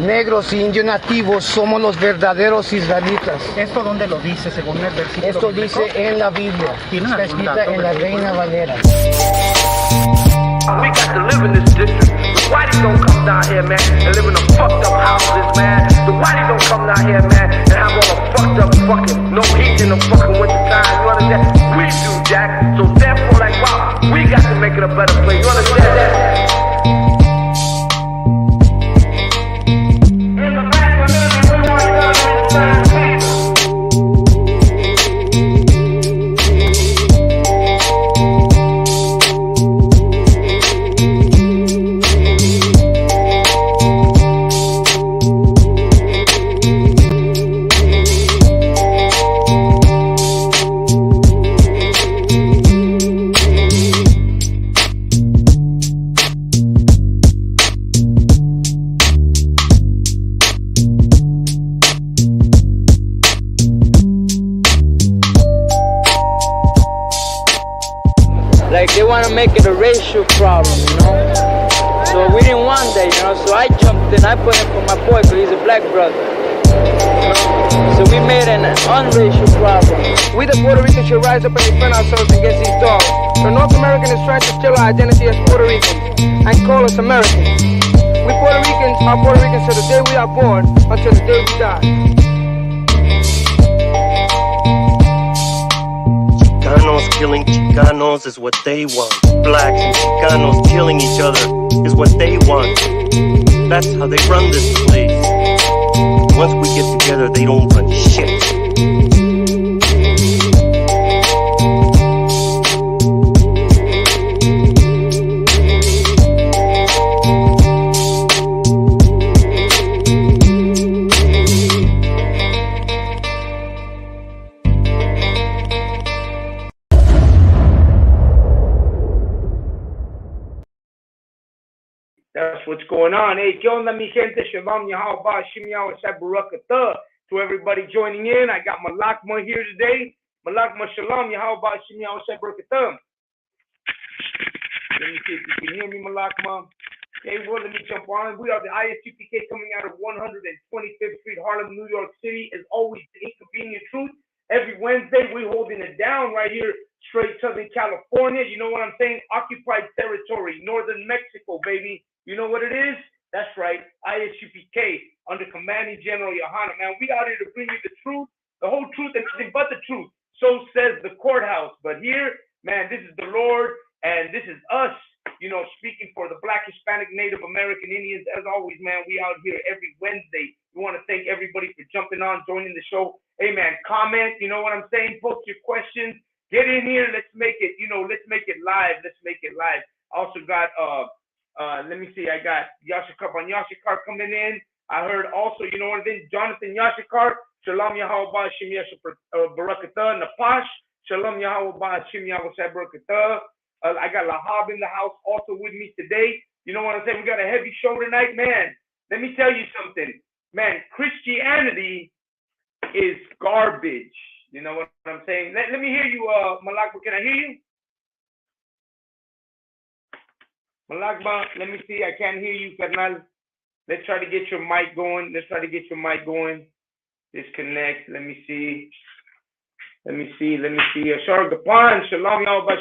negros y indios nativos somos los verdaderos israelitas. ¿Esto dónde lo dice según el versículo? Esto dice en la Biblia. Está escrita en la Reina Valera. We got to live in this district. The whitey don't come down here, man, and live in the fucked up houses, man. The whitey don't come down here, man, and have all the fucked up fucking no heat in the fucking winter time. You understand? We do, Jack. So therefore, like, wow, we got to make it a better place. You understand that? Like they want to make it a racial problem, you know. So we didn't want that, you know. So I jumped in, I put in for my boy, because he's a black brother. You know? So we made an unracial problem. We the Puerto Ricans should rise up and defend ourselves against these dogs. The North American is trying to steal our identity as Puerto Ricans and call us Americans. We Puerto Ricans are Puerto Ricans till the day we are born, until the day we die. Chicanos killing Chicanos is what they want. Blacks and Chicanos killing each other is what they want. That's how they run this place. Once we get together, they don't run shit. That's what's going on. Hey, ¿qué onda, mi gente? Shalom, Yahweh, Shem Yahweh, Barakatah. To everybody joining in, I got Malakma here today. Malakma, Shalom, Yahweh, Shem Yahweh, Barakatah. Let me see if you can hear me, Malakma. Okay, well, let me jump on. We are the ISUPK coming out of 125th Street, Harlem, New York City. As always, the inconvenient truth. Every Wednesday, we're holding it down right here, straight Southern California. You know what I'm saying? Occupied territory, Northern Mexico, baby. You know what it is? That's right, ISUPK, under Commanding General Yohana. Man, we out here to bring you the truth, the whole truth, and nothing but the truth. So says the courthouse. But here, man, this is the Lord, and this is us, you know, speaking for the Black, Hispanic, Native American Indians. As always, man, we out here every Wednesday. We want to thank everybody for jumping on, joining the show. Hey, man, comment, you know what I'm saying? Post your questions. Get in here. Let's make it, you know, let's make it live. Let's make it live. Also got, let me see, I got Yashikar coming in. I heard also, you know what it is, Jonathan Yashikar, Shalom Yahweh Shem Yahweh Barakatah, Napash, Shalom Yahweh Shem Yahweh Barakatah. I got Lahab in the house also with me today. You know what I'm saying? We got a heavy show tonight, man. Let me tell you something, man. Christianity is garbage. You know what I'm saying? Let me hear you, Malakma. Can I hear you? Malakma, let me see. I can't hear you, Carnal. Let's try to get your mic going. Disconnect. Let me see. Ashar Gapan, Shalom Yahweh.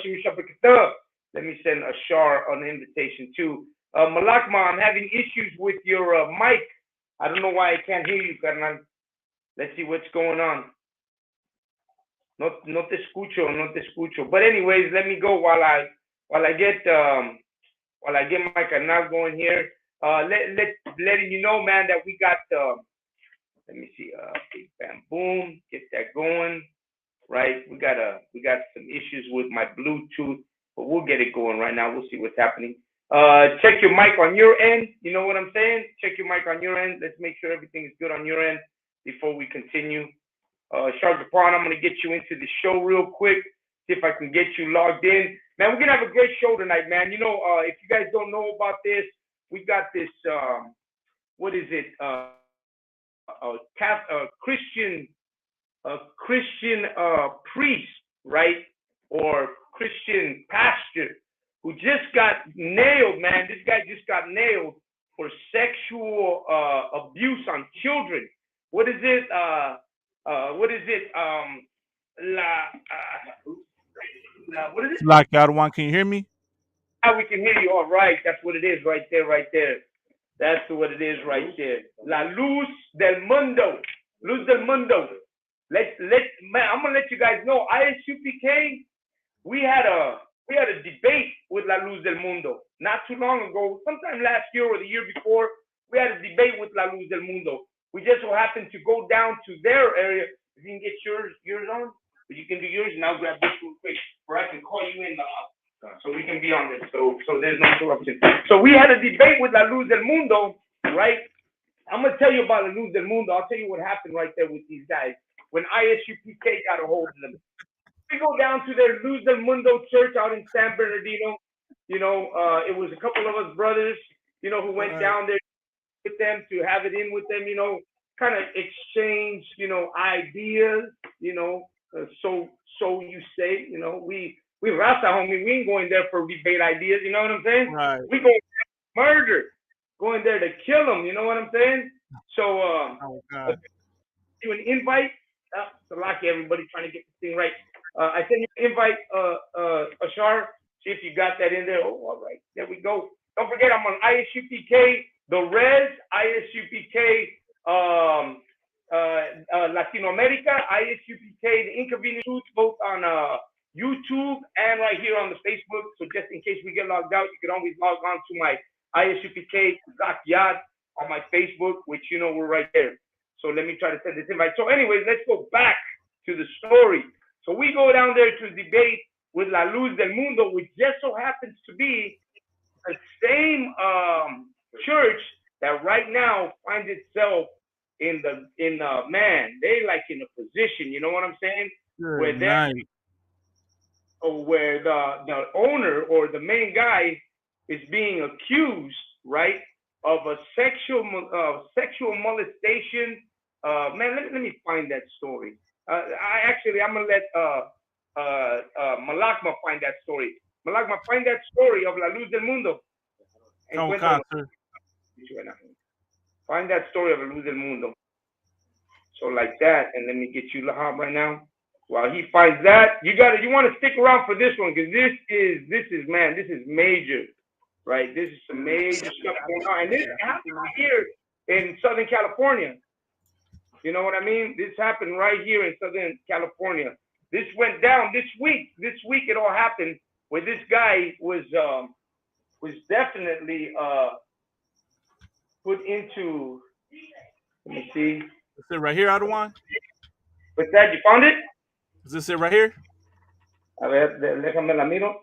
Let me send Ashar an invitation too. Malakma, I'm having issues with your mic. I don't know why I can't hear you, Carnal. Let's see what's going on. No te escucho. But anyways, let me go while I get my canal going here. Letting you know, man, that we got let me see, big bam boom, get that going. Right, we got some issues with my Bluetooth, but we'll get it going right now. We'll see what's happening. Check your mic on your end. You know what I'm saying? Check your mic on your end. Let's make sure everything is good on your end before we continue. Shark Japon, I'm gonna get you into the show real quick. See if I can get you logged in. Man, we're gonna have a great show tonight, man. You know, if you guys don't know about this, we got this. What is it? Christian priest, right, or Christian pastor who just got nailed, man. This guy just got nailed for sexual abuse on children. What is it? What is it? What is it? Blackout one. Can you hear me? Now we can hear you. All right, that's what it is right there, right there. That's what it is right there. La luz del mundo. Luz del mundo. Man, I'm gonna let you guys know. ISUPK, we had a debate with La Luz del Mundo not too long ago. Sometime last year or the year before, we had a debate with La Luz del Mundo. We just so happened to go down to their area. If you can get yours on, but you can do yours, and I'll grab this real quick, or I can call you in so we can be on this. So there's no interruption. So we had a debate with La Luz del Mundo, right? I'm gonna tell you about La Luz del Mundo. I'll tell you what happened right there with these guys when ISUPK got a hold of them. We go down to their Luz del Mundo church out in San Bernardino. You know, it was a couple of us brothers, you know, who went down there with them to have it in with them, you know, kind of exchange, you know, ideas, you know, so you say, you know, we Rasta, homie, we ain't going there for debate ideas, you know what I'm saying? Right. We going there to murder, going there to kill them, you know what I'm saying? So, you an invite. Salaki, everybody trying to get this thing right. I sent you an invite, Ashar. See if you got that in there. Oh, all right. There we go. Don't forget, I'm on ISUPK, the Res, ISUPK, Latino America, ISUPK, the Inconvenient Truth, both on YouTube and right here on the Facebook. So just in case we get logged out, you can always log on to my ISUPK Zakiat on my Facebook, which you know we're right there. So let me try to send this invite. So anyways, let's go back to the story. So we go down there to debate with La Luz del Mundo, which just so happens to be the same church that right now finds itself in man, they like in a position, you know what I'm saying? Where the owner or the main guy is being accused, right, of a sexual molestation. Man, let me find that story. I'm gonna let Malakma find that story. Malakma, find that story of La Luz del Mundo. Find that story of La Luz del Mundo. So like that, and let me get you Lahab right now. While he finds that, you want to stick around for this one because this is major, right? This is some major stuff going on, and this happened right here in Southern California. You know what I mean? This happened right here in Southern California. This went down this week. This week it all happened where this guy was definitely put into. Let me see. Is it right here, Adawan? What's that? You found it? Is this it right here? A ver, déjame la miro.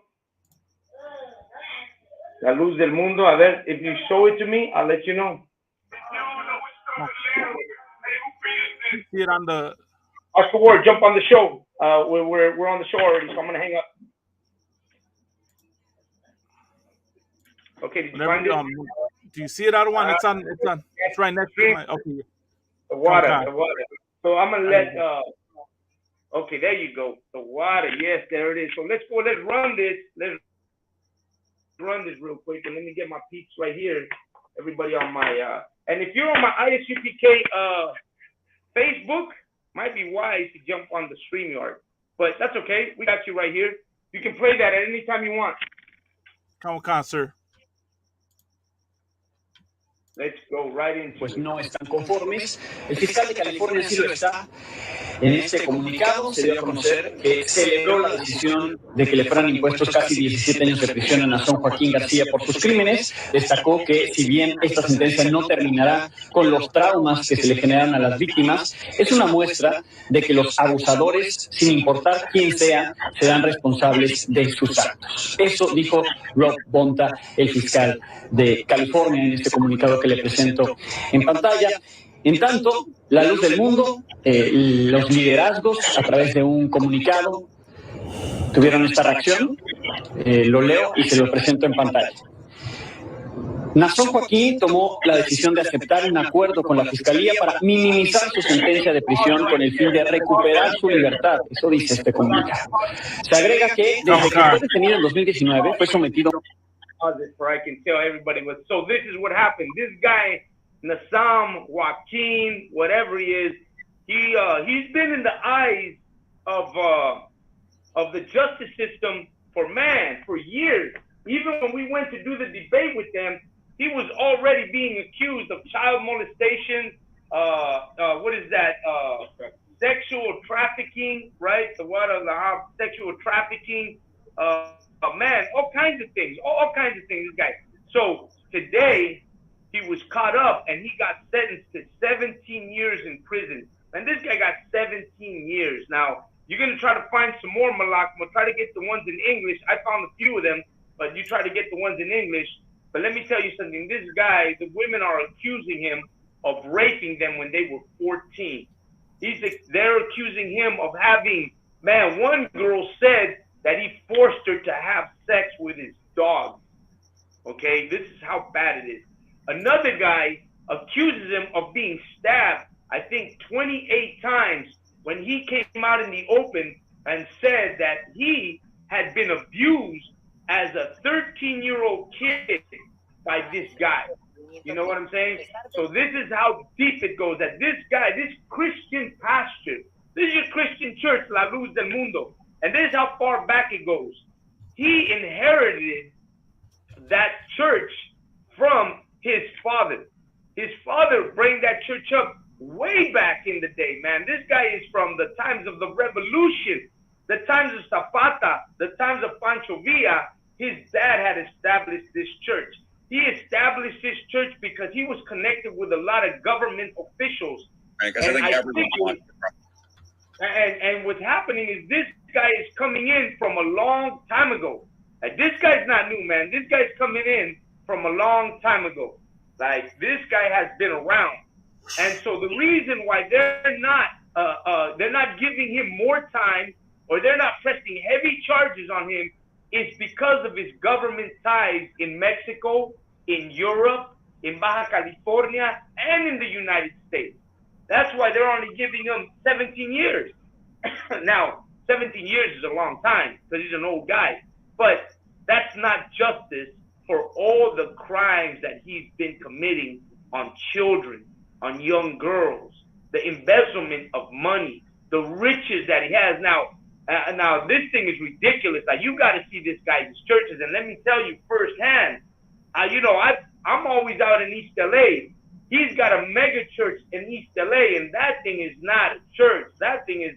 La Luz del Mundo. A ver, if you show it to me, I'll let you know. See it on the. Oscar Ward, jump on the show. We're on the show already, so I'm gonna hang up. Okay, did you find it? Do you see it, Adawan? It's right next to my. Okay. The water. So I'm gonna let. Okay, there you go. The water. Yes, there it is. So let's run this. Let's run this real quick, and let me get my peeps right here. Everybody on my. And if you're on my ISUPK Facebook, might be wise to jump on the StreamYard, but that's okay. We got you right here. You can play that at any time you want. Come on, sir. Let's go right into pues no están conformes. El fiscal de California sí lo está. En este comunicado se dio a conocer que celebró la decisión de que le fueran impuestos casi 17 años de prisión a Naasón Joaquín García por sus crímenes. Destacó que si bien esta sentencia no terminará con los traumas que se le generaron a las víctimas, es una muestra de que los abusadores, sin importar quién sea, serán responsables de sus actos. Eso dijo Rob Bonta, el fiscal de California, en este comunicado que le presento en pantalla. En tanto, La Luz del Mundo, los liderazgos, a través de un comunicado, tuvieron esta reacción. Lo leo y se lo presento en pantalla. Naasón Joaquín tomó la decisión de aceptar un acuerdo con la Fiscalía para minimizar su sentencia de prisión con el fin de recuperar su libertad. Eso dice este comunicado. Se agrega que desde que fue detenido en 2019 fue sometido pause it for I can tell everybody what. So this is what happened. This guy, Nassam Joaquin, whatever he is, he's been in the eyes of the justice system for years. Even when we went to do the debate with them, he was already being accused of child molestation. What is that? Sexual trafficking, right? Sexual trafficking. Man, all kinds of things. All kinds of things. This guy. So today he was caught up and he got sentenced to 17 years in prison. And this guy got 17 years. Now you're gonna try to find some more, Malak. I'm gonna try to get the ones in English. I found a few of them, but you try to get the ones in English. But let me tell you something. This guy, the women are accusing him of raping them when they were 14. They're accusing him of having, man, one girl said that he forced her to have sex with his dog. Okay, this is how bad it is. Another guy accuses him of being stabbed, I think 28 times, when he came out in the open and said that he had been abused as a 13-year-old kid by this guy. You know what I'm saying? So this is how deep it goes. That this guy, this Christian pastor, this is your Christian church, La Luz del Mundo, and this is how far back it goes. He inherited that church from his father. His father brought that church up way back in the day, man. This guy is from the times of the revolution, the times of Zapata, the times of Pancho Villa. His dad had established this church. He established this church because he was connected with a lot of government officials. Right, and what's happening is this guy is coming in from a long time ago. Like, this guy's not new, man. This guy's coming in from a long time ago. Like, this guy has been around. And so the reason why they're not giving him more time, or they're not pressing heavy charges on him, is because of his government ties in Mexico, in Europe, in Baja California, and in the United States. That's why they're only giving him 17 years. Now, 17 years is a long time because he's an old guy, but that's not justice for all the crimes that he's been committing on children, on young girls, the embezzlement of money, the riches that he has now. Now, this thing is ridiculous. Like, you got to see this guy's churches. And let me tell you firsthand, I'm always out in East LA. He's got a mega church in East LA, and that thing is not a church. That thing is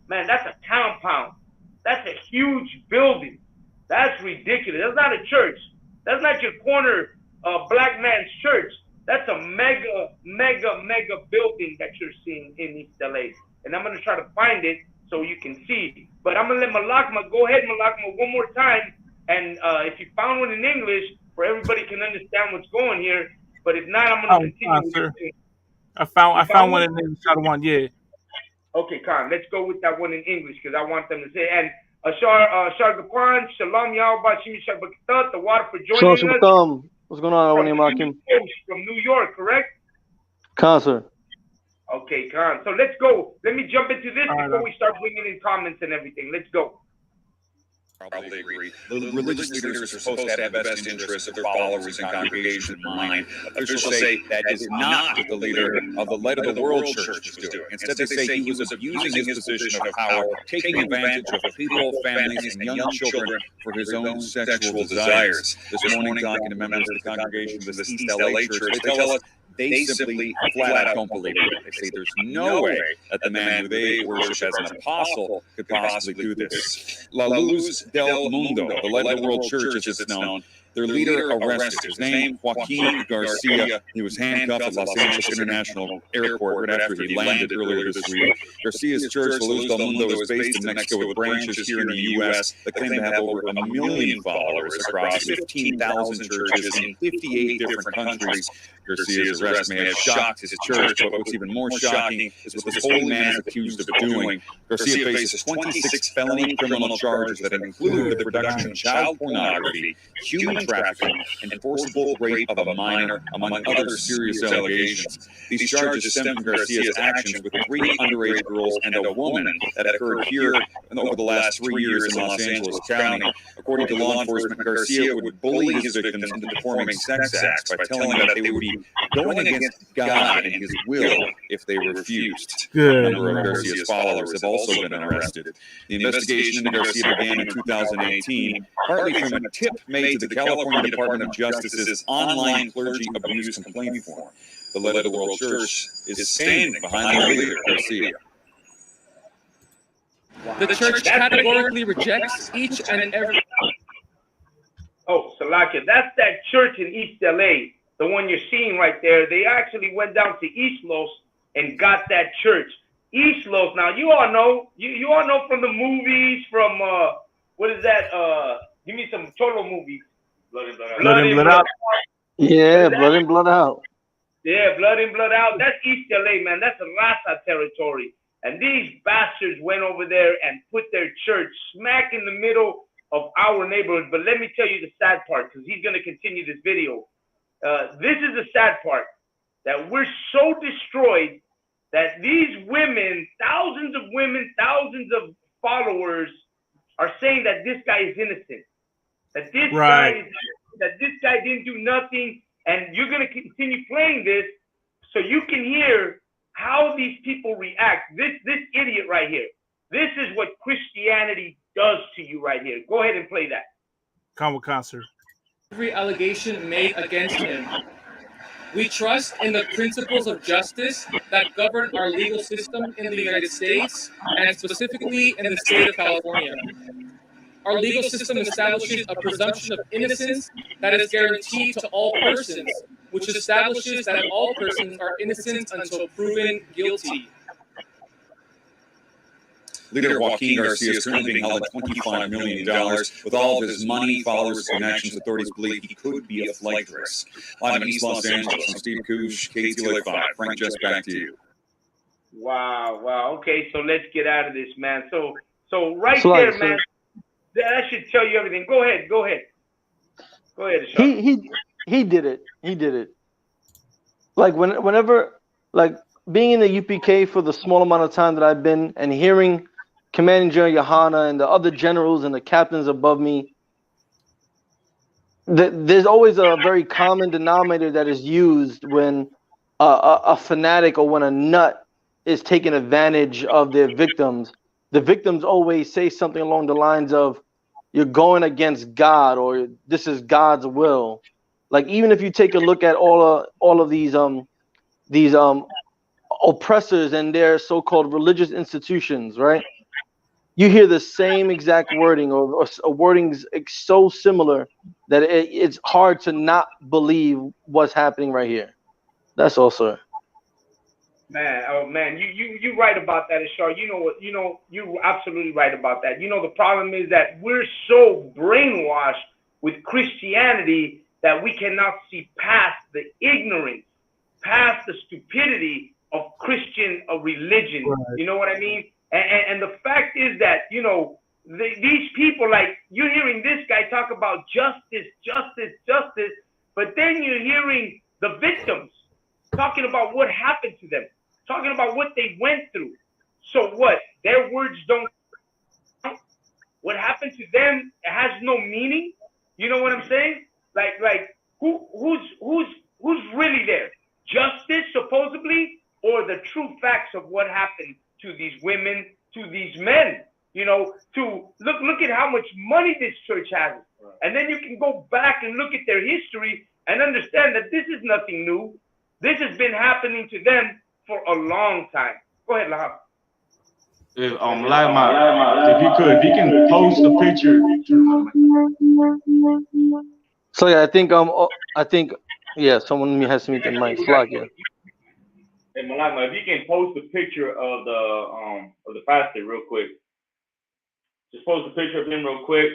that's a compound. That's a huge building. That's ridiculous. That's not a church. That's not your corner black man's church. That's a mega building that you're seeing in East LA. And I'm going to try to find it so you can see. But I'm going to let Malakma, go ahead, Malakma, one more time. And if you found one in English, where everybody can understand what's going here. But if not, I'm going to continue. I found one in English. I want, yeah. Okay, Khan, let's go with that one in English because I want them to say. And Shargapan, Shalom, Yahweh, Shimi Shabbakat, the water for joining us. What's going on, from New York, correct? Khan, sir. Okay, Khan. So let's go. Let me jump into this before we start bringing in comments and everything. Let's go. Probably agree. The religious leaders are supposed to have the best interests of their followers and congregation in mind. Officials say that is not what the leader of the Light of the World Church was doing. Instead, they say he was abusing his position of power, taking advantage of people, families, and young children for his own sexual desires. This morning, talking to members of the congregation of the East LA Church, they tell us they simply flat out don't believe it. They say there's no way that the man who they worship as an apostle could possibly do this. La Luz del Mundo, the Light of the World Church as it's known, their leader arrested. His name, Joaquin Garcia. He was handcuffed at Los Angeles International Airport right after he landed earlier this week. Garcia's church, La Luz del Mundo, is based in Mexico with branches here in the U.S. that claim to have over 1 million followers across 15,000 churches in 58 different countries. Garcia's arrest may have shocked his church, but what's even more shocking is what this holy man is accused of doing. Garcia faces 26 felony criminal charges that include the production of child pornography, human trafficking, and forcible rape of a minor, among other serious allegations. These charges stem from Garcia's actions with 3 underage girls and a woman that occurred here over the last 3 years in Los Angeles County. According to law enforcement, Garcia would bully his victims into performing sex acts by telling them that they would be going against God and his will if they refused. A number of Garcia's followers have also been arrested. The investigation into Garcia began in 2018, partly from a tip made to the California Department of Justice's online clergy abuse complaint form. The Light of the World Church is standing behind the leader, Garcia. The church categorically rejects each and every... Oh, Salakia, that's that church in East LA, the one you're seeing right there. They actually went down to East Los and got that church. East Los, now you all know, you all know from the movies, from, what is that, give me some Cholo movies. Blood in, Blood Out. Yeah, Blood in, Blood Out. Yeah, Blood in, Blood Out. That's East LA, man. That's Raza territory. And these bastards went over there and put their church smack in the middle of our neighborhood. But let me tell you the sad part, because he's going to continue this video. This is the sad part, that we're so destroyed that these women, thousands of women, thousands of followers are saying that this guy is innocent, that this guy didn't do nothing. And you're going to continue playing this so you can hear how these people react. This idiot right here. This is what Christianity does to you right here. Go ahead and play that. Come with concert. Every allegation made against him. We trust in the principles of justice that govern our legal system in the United States and specifically in the state of California. Our legal system establishes a presumption of innocence that is guaranteed to all persons, which establishes that all persons are innocent until proven guilty. Leader Joaquin Garcia is currently being held at $25 million. With all of his money, followers, and connections, authorities believe he could be a flight risk. Live in East Los Angeles, I'm Steve Koosh, KTLA 5. Frank, just back to you. Wow. Okay, so let's get out of this, man. So right there, man. That should tell you everything. Go ahead. He did it. Like whenever, like being in the UPK for the small amount of time that I've been, and hearing Commanding General Yohana and the other generals and the captains above me, there's always a very common denominator that is used when a fanatic or when a nut is taking advantage of their victims. The victims always say something along the lines of, "You're going against God," or "This is God's will." Like, even if you take a look at all of these oppressors and their so-called religious institutions, right? You hear the same exact wording or wordings so similar that it's hard to not believe what's happening right here. That's all, sir. Man, you right about that, Ashar. You're absolutely right about that. The problem is that we're so brainwashed with Christianity that we cannot see past the ignorance, past the stupidity of Christian religion. Right. You know what I mean? And the fact is that, these people, like, you're hearing this guy talk about justice, but then you're hearing the victims talking about what happened to them, talking about what they went through. So what? Their words don't count? What happened to them has no meaning? You know what I'm saying? Like who's really there? Justice, supposedly, or the true facts of what happened to these women, to these men? To look at how much money this church has. And then you can go back and look at their history and understand that this is nothing new. This has been happening to them for a long time. Go ahead, Lahab. If if you can post a picture. So yeah, I think someone has to meet the mic. Yeah. Hey, Malama, if you can post a picture of the pastor real quick. Just post a picture of him real quick.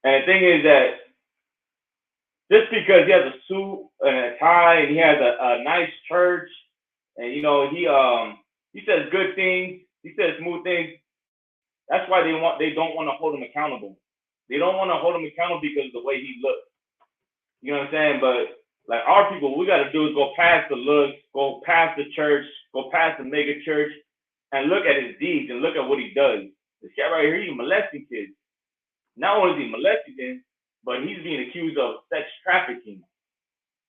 And the thing is that just because he has a suit and a tie and he has a nice church and you know he says good things, he says smooth things. That's why they don't want to hold him accountable. They don't want to hold him accountable because of the way he looks. You know what I'm saying? But like our people, what we got to do is go past the looks, go past the church, go past the mega church, and look at his deeds and look at what he does. This guy right here, he's molesting kids. Not only is he molesting them, but he's being accused of sex trafficking.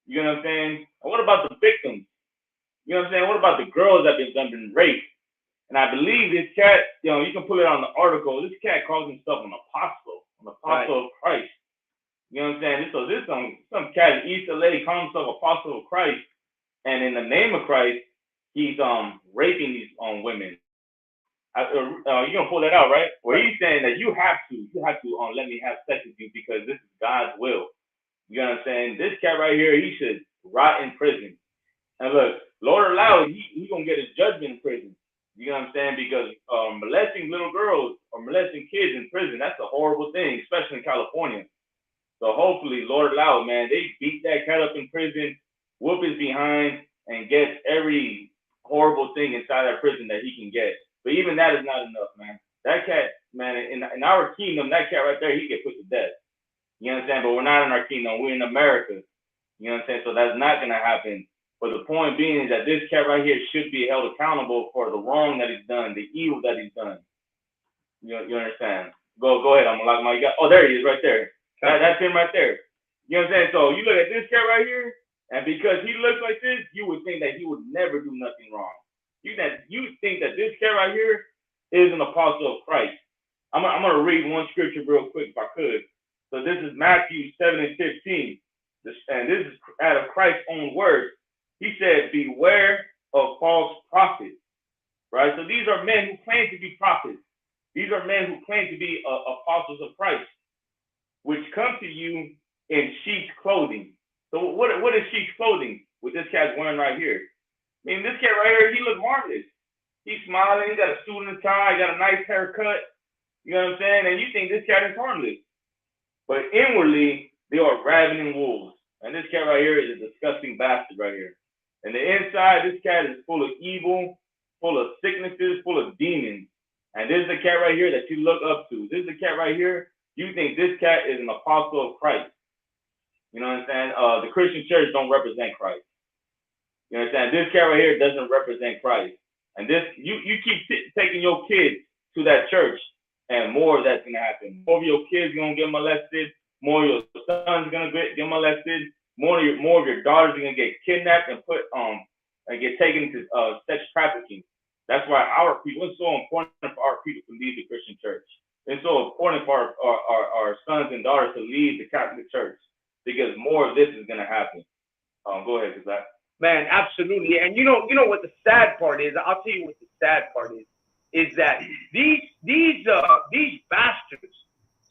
You know what I'm saying? And what about the victims? You know what I'm saying? What about the girls that have been raped? And I believe this cat, you know, you can pull it on the article. This cat calls himself an apostle of Christ. You know what I'm saying? So this some cat in East LA calls himself apostle of Christ, and in the name of Christ, he's raping these women. You gonna pull that out, right? Where he's saying that you have to let me have sex with you because this is God's will. You know what I'm saying? This cat right here, he should rot in prison. And look, Lord allow it, he gonna get his judgment in prison. You know what I'm saying? Because molesting little girls or molesting kids in prison, that's a horrible thing, especially in California. So hopefully, Lord allow it, man, they beat that cat up in prison, whoop his behind, and get every horrible thing inside that prison that he can get. But even that is not enough, man. That cat, man, in our kingdom, that cat right there, he get put to death. You know what I'm saying? But we're not in our kingdom. We're in America. You know what I'm saying? So that's not going to happen. But the point being is that this cat right here should be held accountable for the wrong that he's done, the evil that he's done. You understand? Go ahead. I'm gonna lock my guy. Oh, there he is right there. That's him right there. You know what I'm saying? So you look at this cat right here, and because he looks like this, you would think that he would never do nothing wrong. You think that this cat right here is an apostle of Christ. I'm gonna read one scripture real quick if I could. So this is Matthew 7:15. And this is out of Christ's own words. He said, beware of false prophets, right? So these are men who claim to be prophets. These are men who claim to be apostles of Christ, which come to you in sheep's clothing. So what is sheep's clothing? What this cat's wearing right here? I mean, this cat right here, he looks harmless. He's smiling, he got a suit and tie, he got a nice haircut. You know what I'm saying? And you think this cat is harmless. But inwardly, they are ravening wolves. And this cat right here is a disgusting bastard right here. And the inside, this cat is full of evil, full of sicknesses, full of demons. And this is the cat right here that you look up to. This is the cat right here. You think this cat is an apostle of Christ. You know what I'm saying? The Christian church don't represent Christ. You understand? This cat right here doesn't represent Christ. And this, you keep taking your kids to that church, and more of that's going to happen. More of your kids are going to get molested. More of your sons are going to get molested. More of your daughters are going to get kidnapped and put and get taken to sex trafficking. That's why our people, it's so important for our people to leave the Christian church. It's so important for our sons and daughters to leave the Catholic Church, because more of this is going to happen. Go ahead, Kazak. Man, absolutely. And you know what the sad part is? I'll tell you what the sad part is that these bastards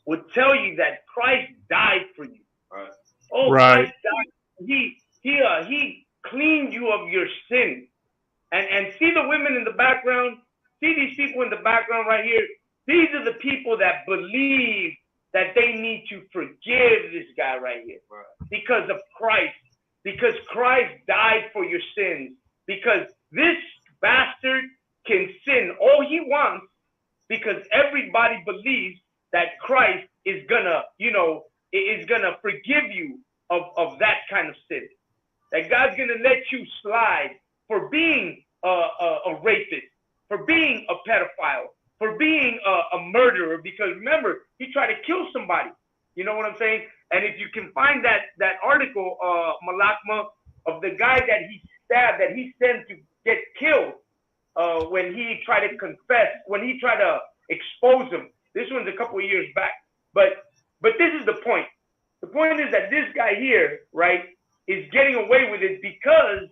would tell you that Christ died for you. Right. Oh, right. Christ died. He cleaned you of your sin. And see the women in the background? See these people in the background right here? These are the people that believe that they need to forgive this guy right here. Right. Because of Christ. Because Christ died for your sins. Because this bastard can sin all he wants, because everybody believes that Christ is gonna forgive you of that kind of sin. That God's gonna let you slide for being a rapist, for being a pedophile, for being a murderer, because remember, he tried to kill somebody. You know what I'm saying? And if you can find that article, Malakma, of the guy that he stabbed, that he sent to get killed when he tried to confess, when he tried to expose him. This one's a couple of years back. But this is the point. The point is that this guy here, right, is getting away with it because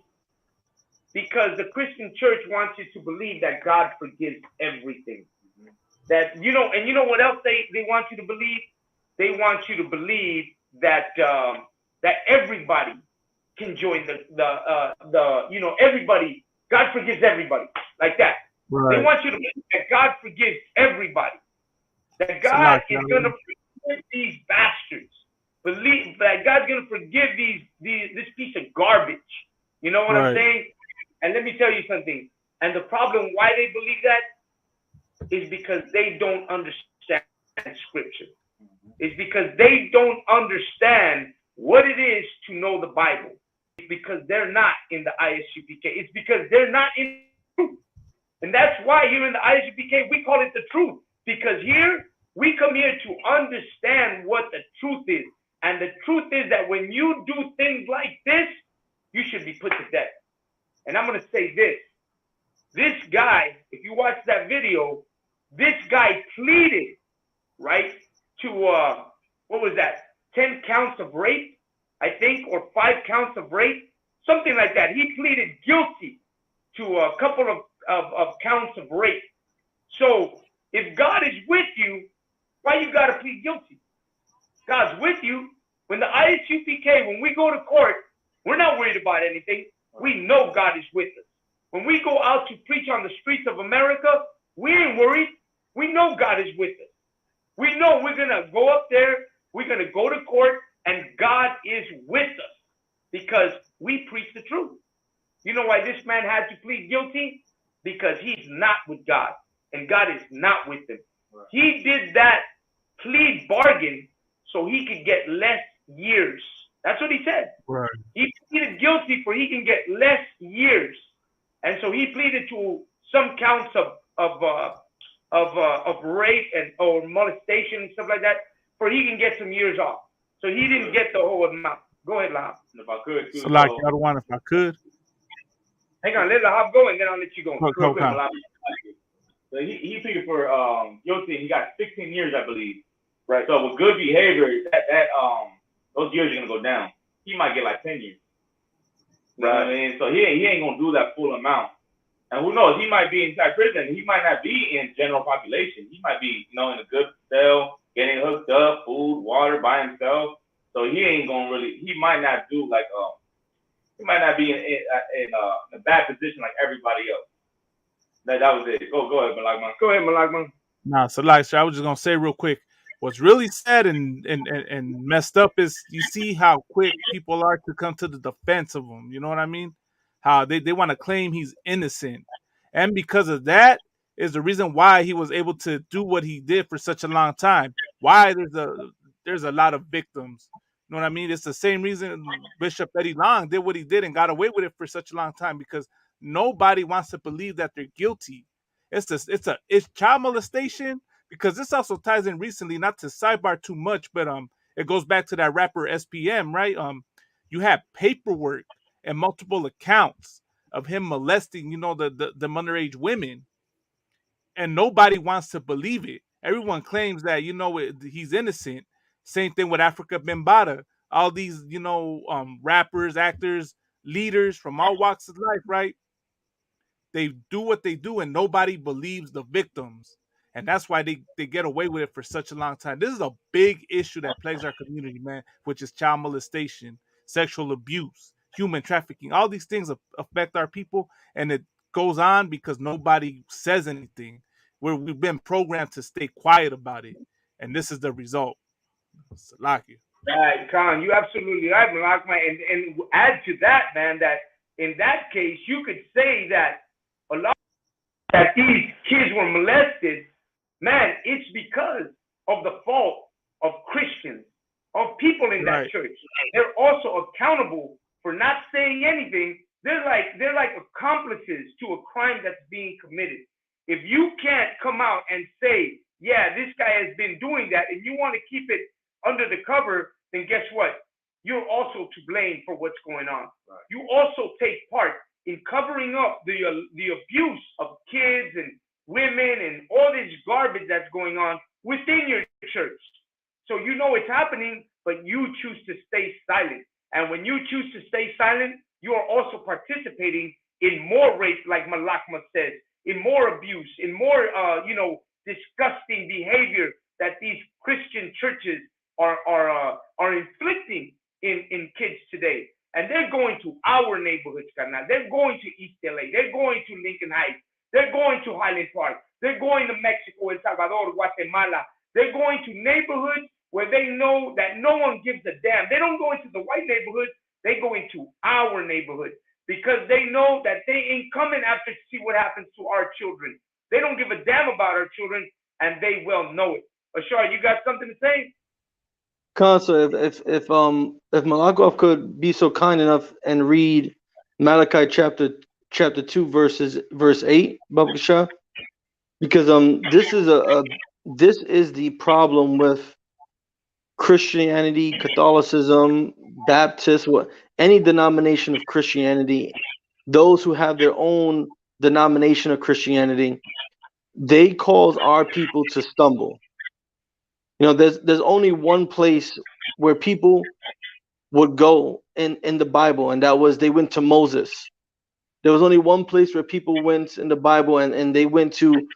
the Christian church wants you to believe that God forgives everything. That, and you know what else they want you to believe? They want you to believe that that everybody can join everybody. God forgives everybody, like that. Right. They want you to believe that God forgives everybody. That God is going to forgive these bastards. believe that God's gonna forgive this piece of garbage. You know what I'm saying? And let me tell you something. And the problem why they believe that is because they don't understand Scripture. It's because they don't understand what it is to know the Bible. It's because they're not in the ISUPK. It's because they're not in the truth. And that's why here in the ISUPK, we call it the truth. Because here, we come here to understand what the truth is. And the truth is that when you do things like this, you should be put to death. And I'm going to say this. This guy, if you watch that video, this guy pleaded, right, to, what was that, 10 counts of rape, I think, or 5 counts of rape, something like that. He pleaded guilty to a couple of counts of rape. So if God is with you, why you got to plead guilty? God's with you. When the ISUPK, when we go to court, we're not worried about anything. We know God is with us. When we go out to preach on the streets of America, we ain't worried. We know God is with us. We know we're going to go up there, we're going to go to court, and God is with us because we preach the truth. You know why this man had to plead guilty? Because he's not with God, and God is not with him. Right. He did that plea bargain so he could get less years. That's what he said. Right. He pleaded guilty for he can get less years. And so he pleaded to some counts of rape and or molestation and stuff like that, for he can get some years off. So he didn't get the whole amount. Go ahead, Lahab. If I could, so like the other one, if I could. Hang on, let Lahab go and then I'll let you go. So he pleaded for guilty. He got 16 years, I believe. Right. So with good behavior, those years are gonna go down. He might get like 10 years. You know what I mean? So he ain't gonna do that full amount. And who knows? He might be inside prison. He might not be in general population. He might be, in a good cell, getting hooked up, food, water by himself. So he ain't gonna really. He might not do like he might not be in a bad position like everybody else. That was it. Go ahead, Malakman. Go ahead, Malakman. Nah, so like, I was just gonna say real quick. What's really sad and messed up is you see how quick people are to come to the defense of him. You know what I mean? How they want to claim he's innocent. And because of that is the reason why he was able to do what he did for such a long time. Why there's a lot of victims. You know what I mean? It's the same reason Bishop Eddie Long did what he did and got away with it for such a long time, because nobody wants to believe that they're guilty. It's child molestation. Because this also ties in recently, not to sidebar too much, but it goes back to that rapper SPM, right? You have paperwork and multiple accounts of him molesting, the underage women, and nobody wants to believe it. Everyone claims that he's innocent. Same thing with Africa Bambaataa. All these rappers, actors, leaders from all walks of life, right? They do what they do, and nobody believes the victims. And that's why they get away with it for such a long time. This is a big issue that plagues our community, man, which is child molestation, sexual abuse, human trafficking. All these things affect our people, and it goes on because nobody says anything. We've been programmed to stay quiet about it, and this is the result. Salaki. Right, Khan, you absolutely right, Malakman. And add to that, man, that in that case, you could say that a lot that these kids were molested. Man, it's because of the fault of Christians, of people in that church. They're also accountable for not saying anything. They're like accomplices to a crime that's being committed. If you can't come out and say, yeah, this guy has been doing that, and you want to keep it under the cover, then guess what? You're also to blame for what's going on. Right. You also take part in covering up the abuse of kids and women and all this garbage that's going on within your church. So you know it's happening, but you choose to stay silent. And when you choose to stay silent, you are also participating in more rape, like Malakma says, in more abuse, in more disgusting behavior that these Christian churches are inflicting in kids today. And they're going to our neighborhoods, Carnal. They're going to East LA. They're going to Lincoln Heights. They're going to Highland Park. They're going to Mexico, El Salvador, Guatemala. They're going to neighborhoods where they know that no one gives a damn. They don't go into the white neighborhood, they go into our neighborhood because they know that they ain't coming after to see what happens to our children. They don't give a damn about our children, and they well know it. Ashar, you got something to say? Consul, if Malakov could be so kind enough and read Malachi chapter 2 verse 8, Baba Shah, because this is the problem with Christianity, Catholicism, Baptist, any denomination of Christianity, those who have their own denomination of Christianity, they cause our people to stumble. You know, there's only one place where people would go in the Bible, and that was they went to Moses. There was only one place where people went in the Bible, and they went to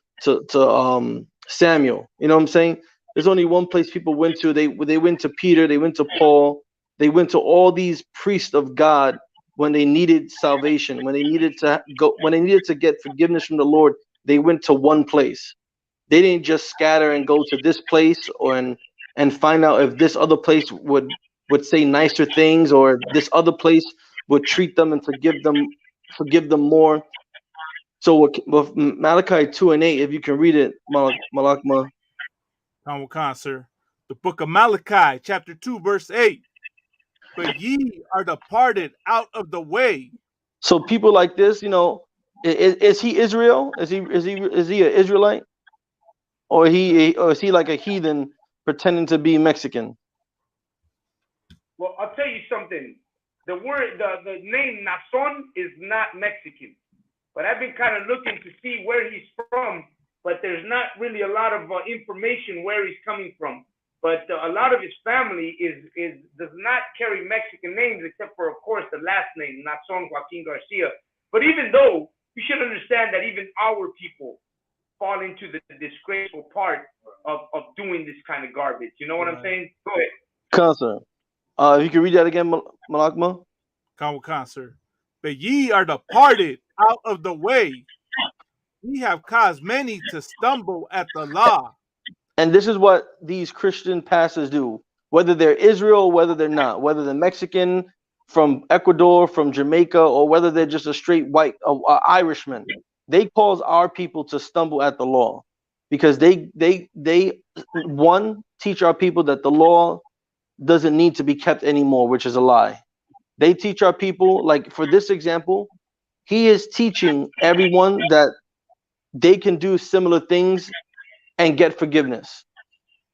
Samuel. You know what I'm saying? There's only one place people went to. They went to Peter, they went to Paul, they went to all these priests of God when they needed salvation, when they needed to get forgiveness from the Lord. They went to one place. They didn't just scatter and go to this place and find out if this other place would say nicer things, or this other place would treat them and forgive them more. So with Malachi 2 and 8, if you can read it, Malakma. Khan, sir. The book of Malachi, chapter 2, verse 8. But ye are departed out of the way. So people like this, you know, is he Israel? Is he an Israelite? Or is he like a heathen pretending to be Mexican? Well, I'll tell you something. The name Nason is not Mexican, but I've been kind of looking to see where he's from, but there's not really a lot of information where he's coming from. But a lot of his family does not carry Mexican names, except for, of course, the last name, Nason Joaquin Garcia. But even though, you should understand that even our people fall into the disgraceful part of doing this kind of garbage. You know what I'm saying? Go ahead. Concert. If you can read that again, Malakma. Khan, sir. But ye are departed out of the way. Ye have caused many to stumble at the law. And this is what these Christian pastors do, whether they're Israel, whether they're not, whether they're Mexican, from Ecuador, from Jamaica, or whether they're just a straight white Irishman. They cause our people to stumble at the law because they teach our people that the law doesn't need to be kept anymore, which is a lie. They teach our people, like for this example, he is teaching everyone that they can do similar things and get forgiveness.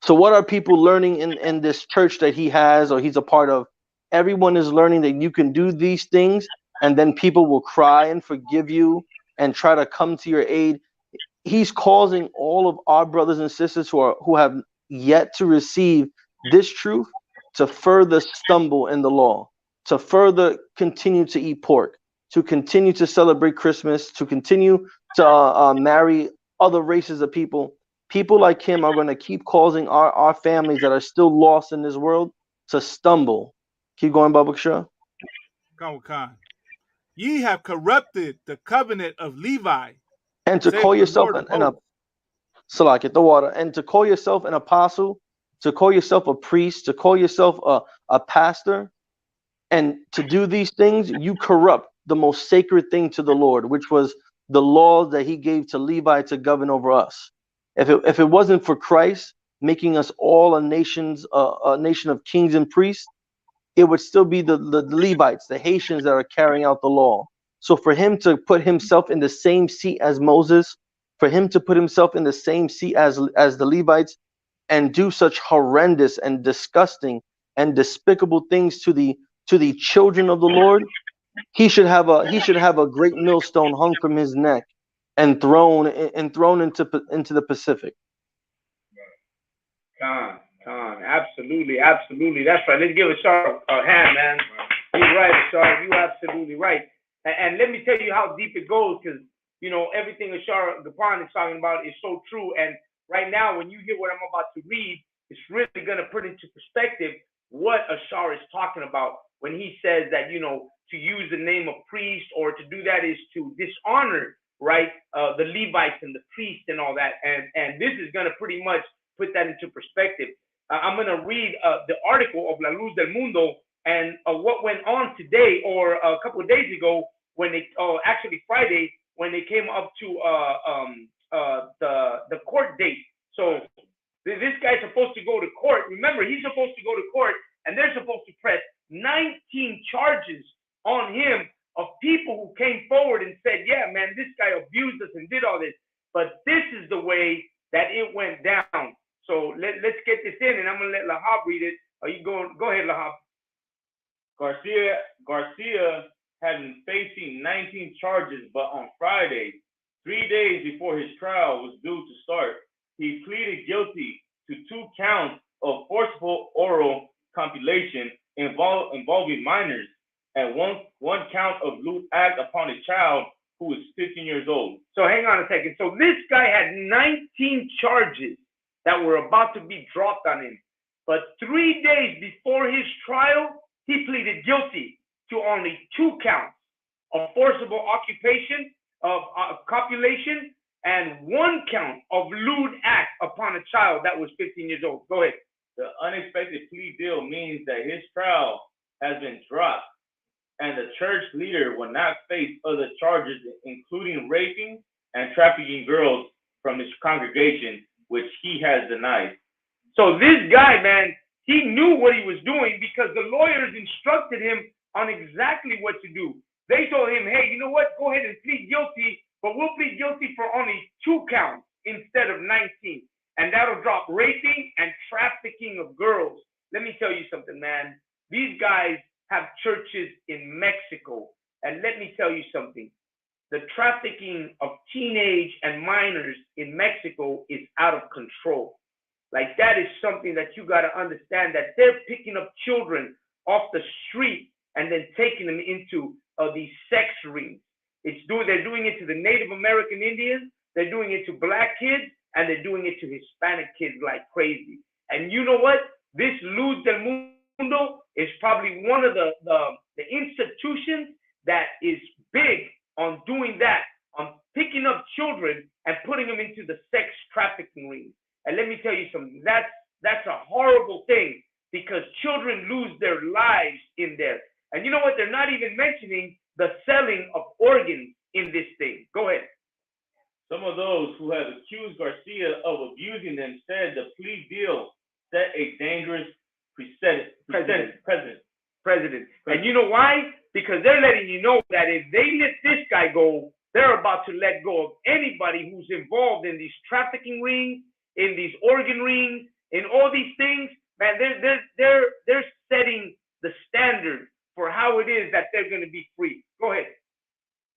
So what are people learning in this church that he has or he's a part of? Everyone is learning that you can do these things and then people will cry and forgive you and try to come to your aid. He's causing all of our brothers and sisters who have yet to receive this truth to further stumble in the law, to further continue to eat pork, to continue to celebrate Christmas, to continue to marry other races of people. People like him are going to keep causing our families that are still lost in this world to stumble. Keep going, Baba Shah. Khan. Ye have corrupted the covenant of Levi. And to call yourself and to call yourself an apostle, to call yourself a priest, to call yourself a pastor, and to do these things, you corrupt the most sacred thing to the Lord, which was the laws that he gave to Levi to govern over us. If it wasn't for Christ making us all a nation of kings and priests, it would still be the Levites, the Haitians that are carrying out the law. So for him to put himself in the same seat as Moses, for him to put himself in the same seat as the Levites, and do such horrendous and disgusting and despicable things to the children of the Lord, he should have a great millstone hung from his neck and thrown into the Pacific. Khan, absolutely. That's right. Let's give Ashar a hand, man. You're right, Ashar. You're absolutely right. And let me tell you how deep it goes, because you know everything Ashar Gapon is talking about is so true. And right now, when you hear what I'm about to read, it's really going to put into perspective what Ashar is talking about when he says that, you know, to use the name of priest or to do that is to dishonor, right, the Levites and the priests and all that. And this is going to pretty much put that into perspective. I'm going to read the article of La Luz del Mundo and what went on today or a couple of days ago when they, actually Friday, when they came up to the court date. So this guy's supposed to go to court. Remember, he's supposed to go to court, and they're supposed to press 19 charges on him of people who came forward and said, yeah, man, this guy abused us and did all this. But this is the way that it went down. So let's get this in, and I'm going to let Lahab read it. Are you going? Go ahead, Lahab. Garcia had been facing 19 charges, but on Friday, 3 days before his trial was due to start, he pleaded guilty to 2 counts of forcible oral copulation involving minors and one count of lewd act upon a child who was 15 years old. So hang on a second. So this guy had 19 charges that were about to be dropped on him. But 3 days before his trial, he pleaded guilty to only 2 counts of forcible occupation, of copulation, and 1 count of lewd act upon a child that was 15 years old. Go ahead. The unexpected plea deal means that his trial has been dropped, and the church leader will not face other charges, including raping and trafficking girls from his congregation, which he has denied. So this guy, man, he knew what he was doing because the lawyers instructed him on exactly what to do. They told him, hey, you know what? Go ahead and plead guilty, but we'll plead guilty for only 2 counts instead of 19. And that'll drop raping and trafficking of girls. Let me tell you something, man. These guys have churches in Mexico. And let me tell you something. The trafficking of teenage and minors in Mexico is out of control. Like, that is something that you got to understand, that they're picking up children off the street and then taking them into these sex rings. They're doing it to the Native American Indians. They're doing it to black kids. And they're doing it to Hispanic kids like crazy. And you know what? This Luz del Mundo is probably one of the institutions that is big on doing that, on picking up children and putting them into the sex trafficking ring. And let me tell you something, that's a horrible thing because children lose their lives in there. And you know what? They're not even mentioning the selling of organs in this thing. Go ahead. Some of those who have accused Garcia of abusing them said the plea deal set a dangerous precedent. And you know why? Because they're letting you know that if they let this guy go, they're about to let go of anybody who's involved in these trafficking rings, in these organ rings, in all these things. Man, they're setting the standard for how it is that they're going to be free. Go ahead.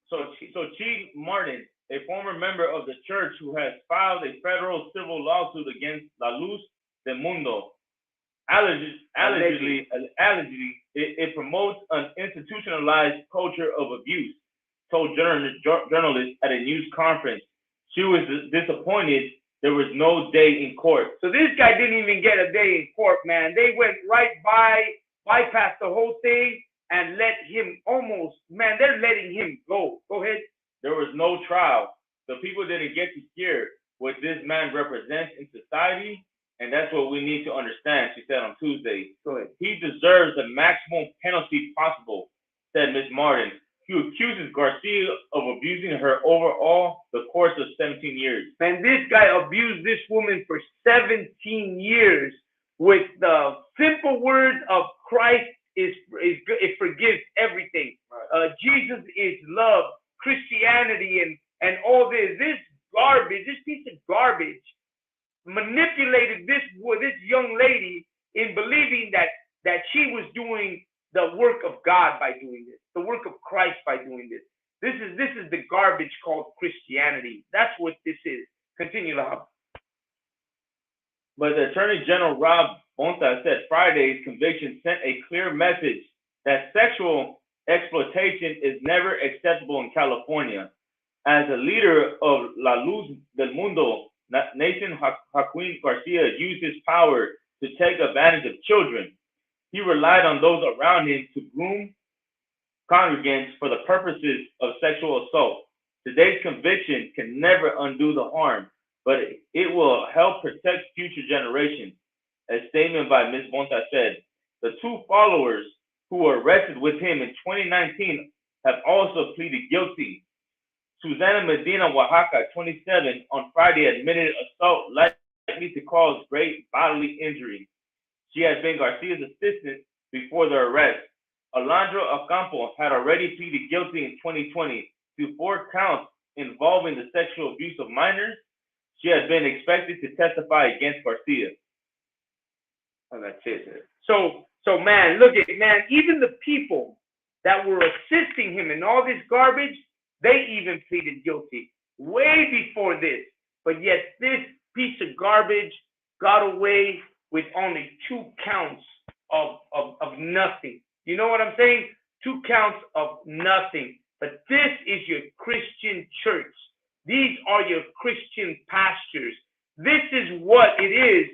So Chief Martin, a former member of the church who has filed a federal civil lawsuit against La Luz del Mundo, allegedly it promotes an institutionalized culture of abuse, told journalists at a news conference. She was disappointed there was no day in court. So this guy didn't even get a day in court, man. They went right bypassed the whole thing and let him they're letting him go. Go ahead. There was no trial. The people didn't get to hear what this man represents in society, and that's what we need to understand, she said on Tuesday. Go ahead. He deserves the maximum penalty possible, said Ms. Martin, who accuses Garcia of abusing her over the course of 17 years. Man, this guy abused this woman for 17 years with the simple words of Christ it forgives everything. Right. Jesus is love. Christianity and all this garbage, this piece of garbage manipulated this young lady in believing that she was doing the work of God by doing this, the work of Christ by doing this. This is the garbage called Christianity. That's what this is. Continue, Lahab. But the Attorney General Rob Bonta said Friday's conviction sent a clear message that sexual exploitation is never acceptable in California. As a leader of La Luz del Mundo, Nathan Joaquin Garcia used his power to take advantage of children. He relied on those around him to groom congregants for the purposes of sexual assault. Today's conviction can never undo the harm, but it will help protect future generations. A statement by Ms. Bonta said, the two followers who were arrested with him in 2019 have also pleaded guilty. Susana Medina Oaxaca, 27, on Friday admitted assault likely to cause great bodily injury. She had been Garcia's assistant before the arrest. Alondra Ocampo had already pleaded guilty in 2020 to 4 counts involving the sexual abuse of minors. She had been expected to testify against Garcia. Oh, that's it. So man, look at man. Even the people that were assisting him in all this garbage, they even pleaded guilty way before this. But yet this piece of garbage got away with only 2 counts of nothing. You know what I'm saying? 2 counts of nothing. But this is your Christian church. These are your Christian pastors. This is what it is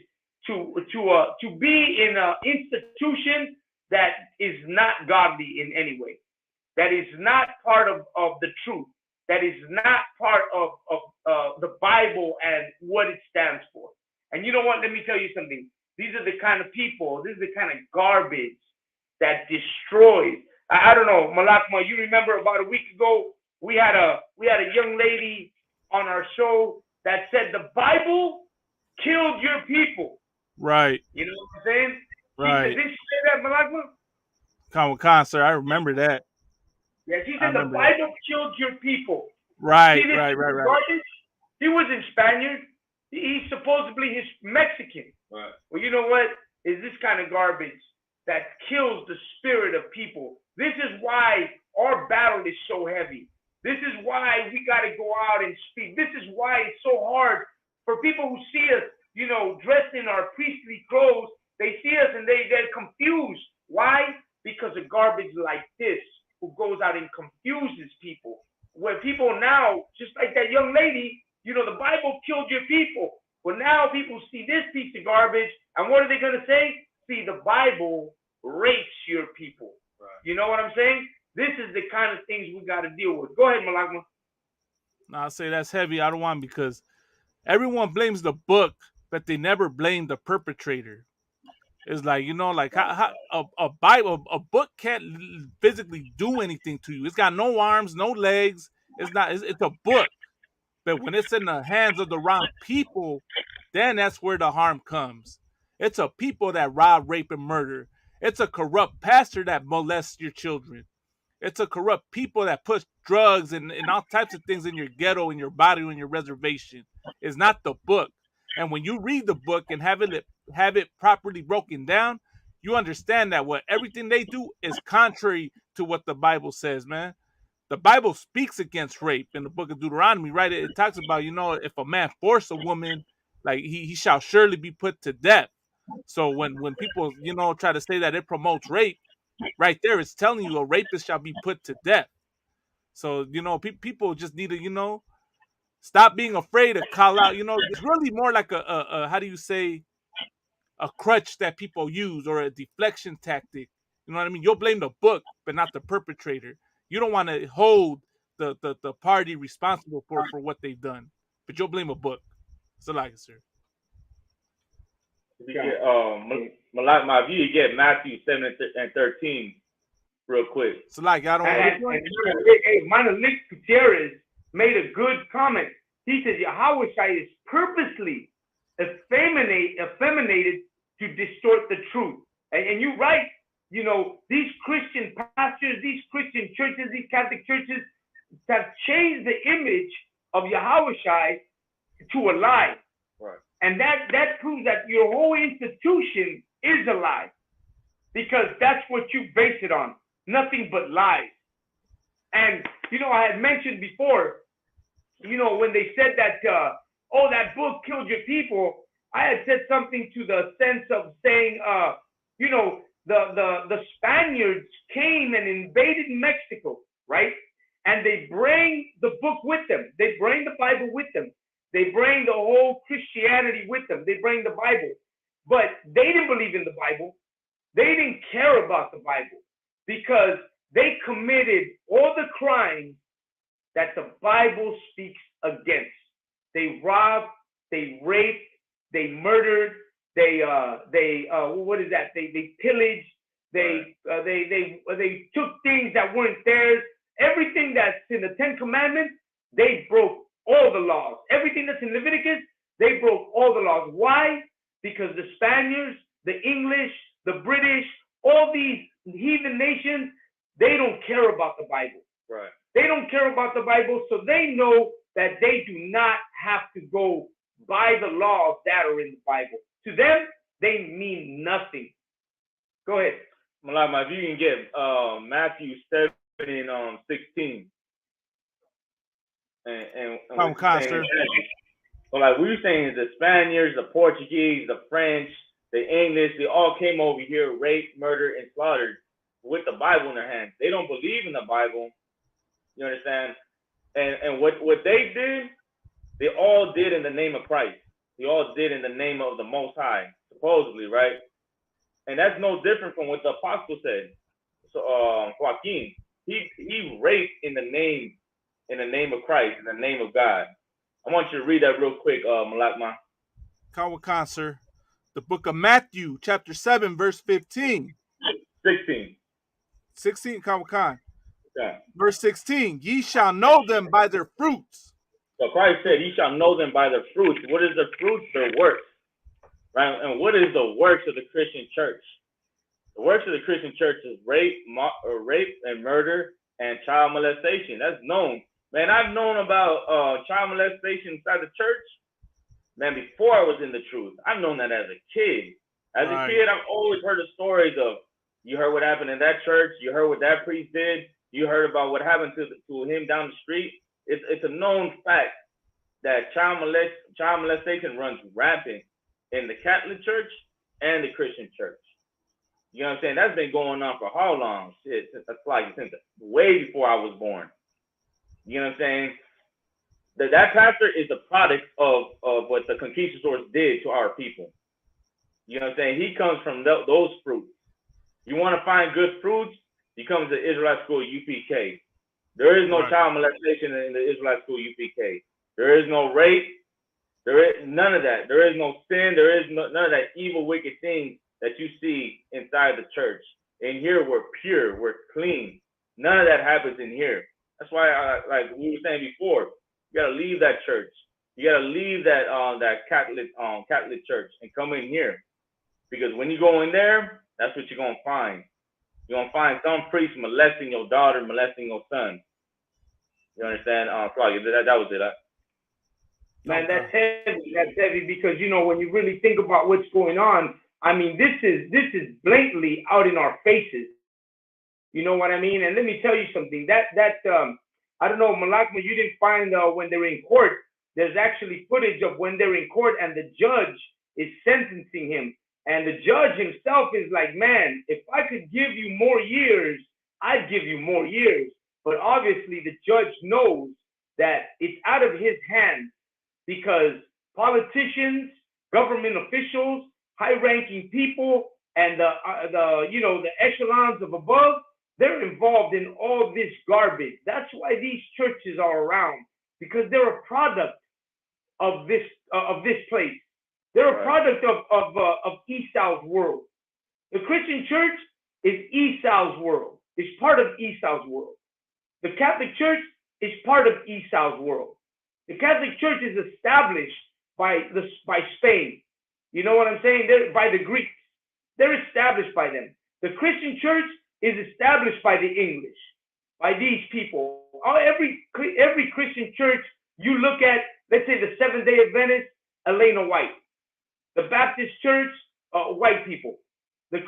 to be in an institution that is not godly in any way, that is not part of the truth, that is not part of the Bible and what it stands for. And you know what? Let me tell you something. These are the kind of people, this is the kind of garbage that destroys. I don't know, Malakma, you remember about a week ago, we had a young lady on our show that said the Bible killed your people. Right. You know what I'm saying? Right. Did she say that, Malakma? Con, sir, I remember that. Yeah, she said the Bible killed your people. Right, See, right. Garbage? He wasn't Spaniard. He's supposedly Mexican. Right. Well, you know what? Is this kind of garbage that kills the spirit of people. This is why our battle is so heavy. This is why we got to go out and speak. This is why it's so hard for people who see us, you know, dressed in our priestly clothes. They see us and they're confused. Why? Because of garbage like this, who goes out and confuses people. Where people now, just like that young lady, you know, the Bible killed your people. Well, now people see this piece of garbage, and what are they going to say? See, the Bible rapes your people. Right. You know what I'm saying? This is the kind of things we got to deal with. Go ahead, Malakma. No, I say that's heavy. I don't want, because everyone blames the book, but they never blame the perpetrator. It's like, you know, like how a Bible, a book can't physically do anything to you. It's got no arms, no legs. It's a book. But when it's in the hands of the wrong people, then that's where the harm comes. It's a people that rob, rape, and murder. It's a corrupt pastor that molests your children. It's a corrupt people that push drugs and all types of things in your ghetto, in your body, in your reservation. It's not the book. And when you read the book and have it properly broken down, you understand that everything they do is contrary to what the Bible says, man. The Bible speaks against rape in the book of Deuteronomy, right? It talks about, you know, if a man force a woman, like he shall surely be put to death. So when people, you know, try to say that it promotes rape, right there, it's telling you a rapist shall be put to death. So, you know, people just need to, you know, stop being afraid to call out. You know, it's really more like a how do you say, a crutch that people use, or a deflection tactic. You know what I mean? You'll blame the book, but not the perpetrator. You don't want to hold the party responsible for what they've done, but you'll blame a book. So like it, sir. Malakma, if you get Matthew 7 and 13 real quick. So like, I don't know. Hey, Manuel Gutierrez made a good comment. He said Yahweh is purposely effeminated to distort the truth. And you're right. You know, these Christian pastors, these Christian churches, these Catholic churches have changed the image of Yahweh to a lie. Right. And that proves that your whole institution is a lie, because that's what you base it on. Nothing but lies. And, you know, I had mentioned before, you know, when they said that, that book killed your people, I had said something to the sense of saying, you know, the Spaniards came and invaded Mexico, right? And they bring the book with them. They bring the Bible with them. They bring the whole Christianity with them. They bring the Bible. But they didn't believe in the Bible. They didn't care about the Bible, because they committed all the crimes that the Bible speaks against. They robbed, they raped, they murdered, what is that? They pillaged. They took things that weren't theirs. Everything that's in the Ten Commandments, they broke all the laws. Everything that's in Leviticus, they broke all the laws. Why? Because the Spaniards, the English, the British, all these heathen nations, they don't care about the Bible. Right. They don't care about the Bible, so they know that they do not have to go by the laws that are in the Bible. To them, they mean nothing. Go ahead. Malama, if you can get Matthew 7 and 16. So like we were saying, the Spaniards, the Portuguese, the French, the English, they all came over here, raped, murdered, and slaughtered with the Bible in their hands. They don't believe in the Bible. You understand? And what they did, they all did in the name of Christ. They all did in the name of the Most High, supposedly, right? And that's no different from what the apostle said. So Joaquin, he raped in the name of Christ, in the name of God. I want you to read that real quick, Malakma. Kawakan, sir. The book of Matthew, chapter 7, verse 15. 16. 16, Kawakan. Yeah. Verse 16, ye shall know them by their fruits. So Christ said, ye shall know them by their fruits. What is the fruits? Their works. Right? And what is the works of the Christian church? The works of the Christian church is rape and murder and child molestation. That's known. Man, I've known about child molestation inside the church, man, before I was in the truth. I've known that as a kid. As a kid, I've always heard the stories of, you heard what happened in that church, you heard what that priest did, you heard about what happened to him down the street. It's a known fact that child molestation runs rampant in the Catholic Church and the Christian Church. You know what I'm saying? That's been going on for how long? Shit, since way before I was born. You know what I'm saying? That pastor is a product of what the conquistadors did to our people. You know what I'm saying? He comes from those fruits. You want to find good fruits? He comes to Israelite School UPK. There is no child molestation in the Israelite School UPK. There is no rape. There is none of that. There is no sin. There is none of that evil, wicked thing that you see inside the church. In here, we're pure. We're clean. None of that happens in here. That's why, like we were saying before, you got to leave that church. You got to leave that Catholic church and come in here, because when you go in there, that's what you're gonna find. You're gonna find some priest molesting your daughter, molesting your son. You understand? That was it. Man, that's heavy. That's heavy because, you know, when you really think about what's going on, I mean, this is blatantly out in our faces. You know what I mean? And let me tell you something. I don't know, Malakma, you didn't find when they're in court, there's actually footage of when they're in court and the judge is sentencing him. And the judge himself is like, man, if I could give you more years, I'd give you more years. But obviously the judge knows that it's out of his hands, because politicians, government officials, high-ranking people, and the echelons of above, they're involved in all this garbage. That's why these churches are around, because they're a product of this place. They're a product of Esau's world. The Christian church is Esau's world. It's part of Esau's world. The Catholic Church is part of Esau's world. The Catholic Church is established by Spain. You know what I'm saying? By the Greeks. They're established by them. The Christian church is established by the English, by these people. Every Christian church you look at, let's say the Seventh-day Adventist, Elena White. The Baptist Church, white people. The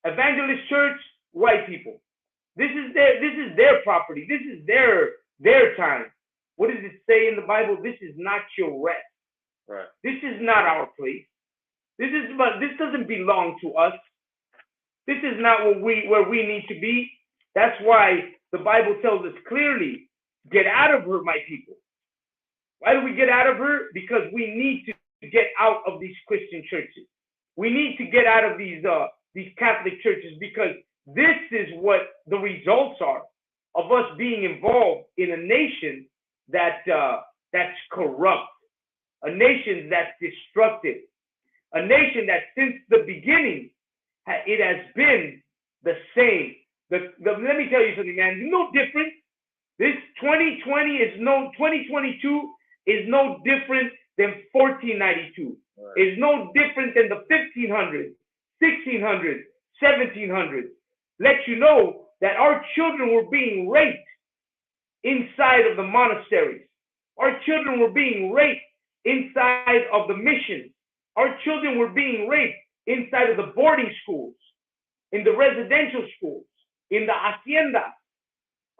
Evangelist Church, white people. This is their property. This is their time. What does it say in the Bible? This is not your rest. Right. This is not our place. This doesn't belong to us. This is not where we need to be. That's why the Bible tells us clearly, get out of her, my people. Why do we get out of her? Because we need to get out of these Christian churches. We need to get out of these Catholic churches, because this is what the results are of us being involved in a nation that's corrupt, a nation that's destructive, a nation that since the beginning, it has been the same. Let me tell you something, man. No different. This 2022 is no different than 1492. Right. Is no different than the 1500s, 1600s, 1700s. Let you know that our children were being raped inside of the monasteries. Our children were being raped inside of the missions. Our children were being raped inside of the boarding schools, in the residential schools, in the haciendas.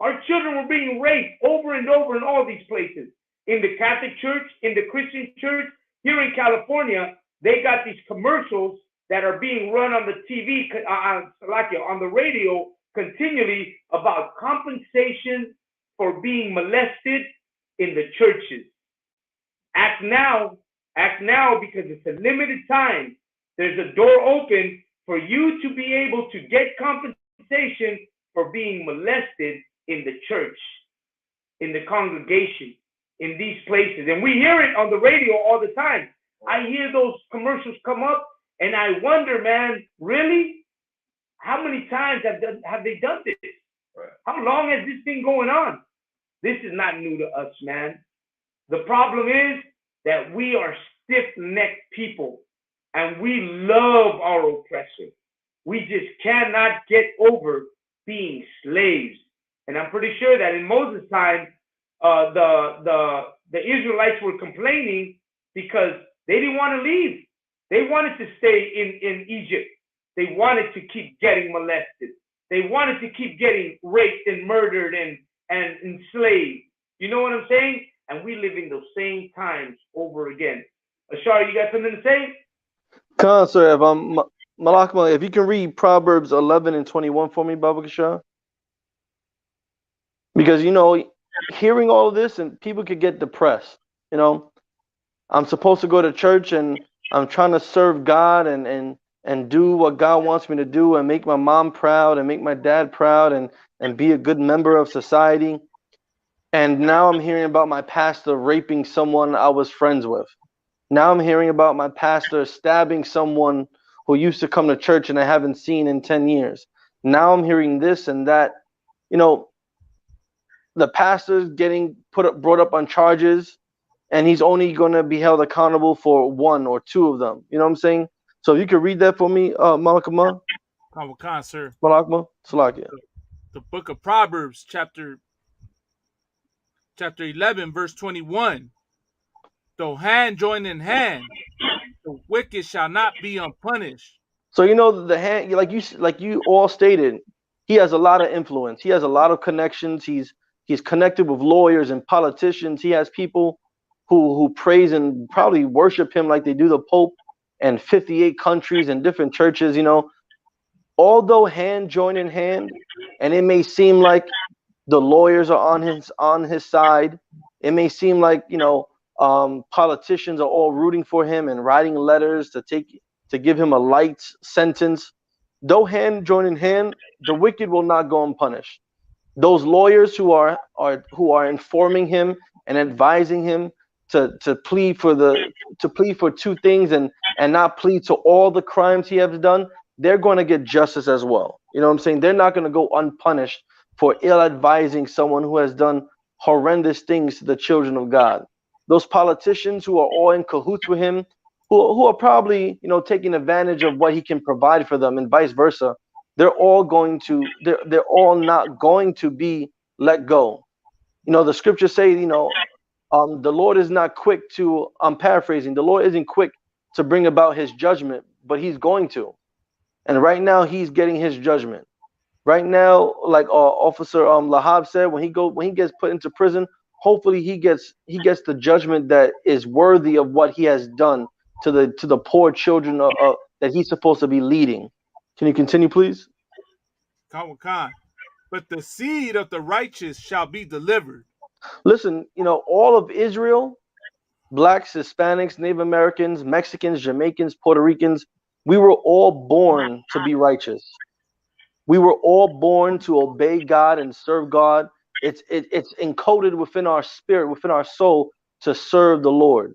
Our children were being raped over and over in all these places. In the Catholic Church, in the Christian Church, here in California, they got these commercials that are being run on the TV, on the radio continually about compensation for being molested in the churches. Act now, because it's a limited time. There's a door open for you to be able to get compensation for being molested in the church, in the congregation, in these places. And we hear it on the radio all the time. I hear those commercials come up and I wonder, man, really? How many times have they done this? Right. How long has this been going on? This is not new to us, man. The problem is that we are stiff-necked people and we love our oppressor. We just cannot get over being slaves. And I'm pretty sure that in Moses' time, the Israelites were complaining because they didn't want to leave. They wanted to stay in Egypt. They wanted to keep getting molested. They wanted to keep getting raped and murdered and enslaved. You know what I'm saying? And we live in those same times over again. Ashar, you got something to say? Khan, sir, if Malakma, if you can read Proverbs 11 and 21 for me, Baba Kashar. Because, you know, hearing all of this and people could get depressed. You know, I'm supposed to go to church and I'm trying to serve God and do what God wants me to do and make my mom proud and make my dad proud and be a good member of society. And now I'm hearing about my pastor raping someone I was friends with. Now I'm hearing about my pastor stabbing someone who used to come to church and I haven't seen in 10 years. Now I'm hearing this and that. You know, the pastor's getting brought up on charges and he's only going to be held accountable for one or two of them. You know what I'm saying? So if you could read that for me, Malakma. Khan, sir. Malakma, Salakia. The book of Proverbs, chapter 11, verse 21. Though hand join in hand, the wicked shall not be unpunished. So you know the hand, like you all stated, he has a lot of influence. He has a lot of connections. He's connected with lawyers and politicians. He has people who praise and probably worship him like they do the Pope and 58 countries and different churches. You know, although hand join in hand, and it may seem like the lawyers are on his side. It may seem like, you know, politicians are all rooting for him and writing letters to give him a light sentence. Though hand join in hand, the wicked will not go unpunished. Those lawyers who are informing him and advising him to plead for two things and not plead to all the crimes he has done, they're going to get justice as well. You know what I'm saying? They're not going to go unpunished for ill-advising someone who has done horrendous things to the children of God. Those politicians who are all in cahoots with him, who are probably, you know, taking advantage of what he can provide for them and vice versa, they're all not going to be let go. You know, the scriptures say, you know, the Lord is not quick to, I'm paraphrasing, the Lord isn't quick to bring about his judgment, but he's going to. And right now he's getting his judgment. Right now, like Officer Lahab said, when he gets put into prison, hopefully he gets the judgment that is worthy of what he has done to the poor children that he's supposed to be leading. Can you continue, please? Khan. But the seed of the righteous shall be delivered. Listen, you know, all of Israel, blacks, Hispanics, Native Americans, Mexicans, Jamaicans, Puerto Ricans, we were all born to be righteous. We were all born to obey God and serve God. It's encoded within our spirit, within our soul, to serve the Lord.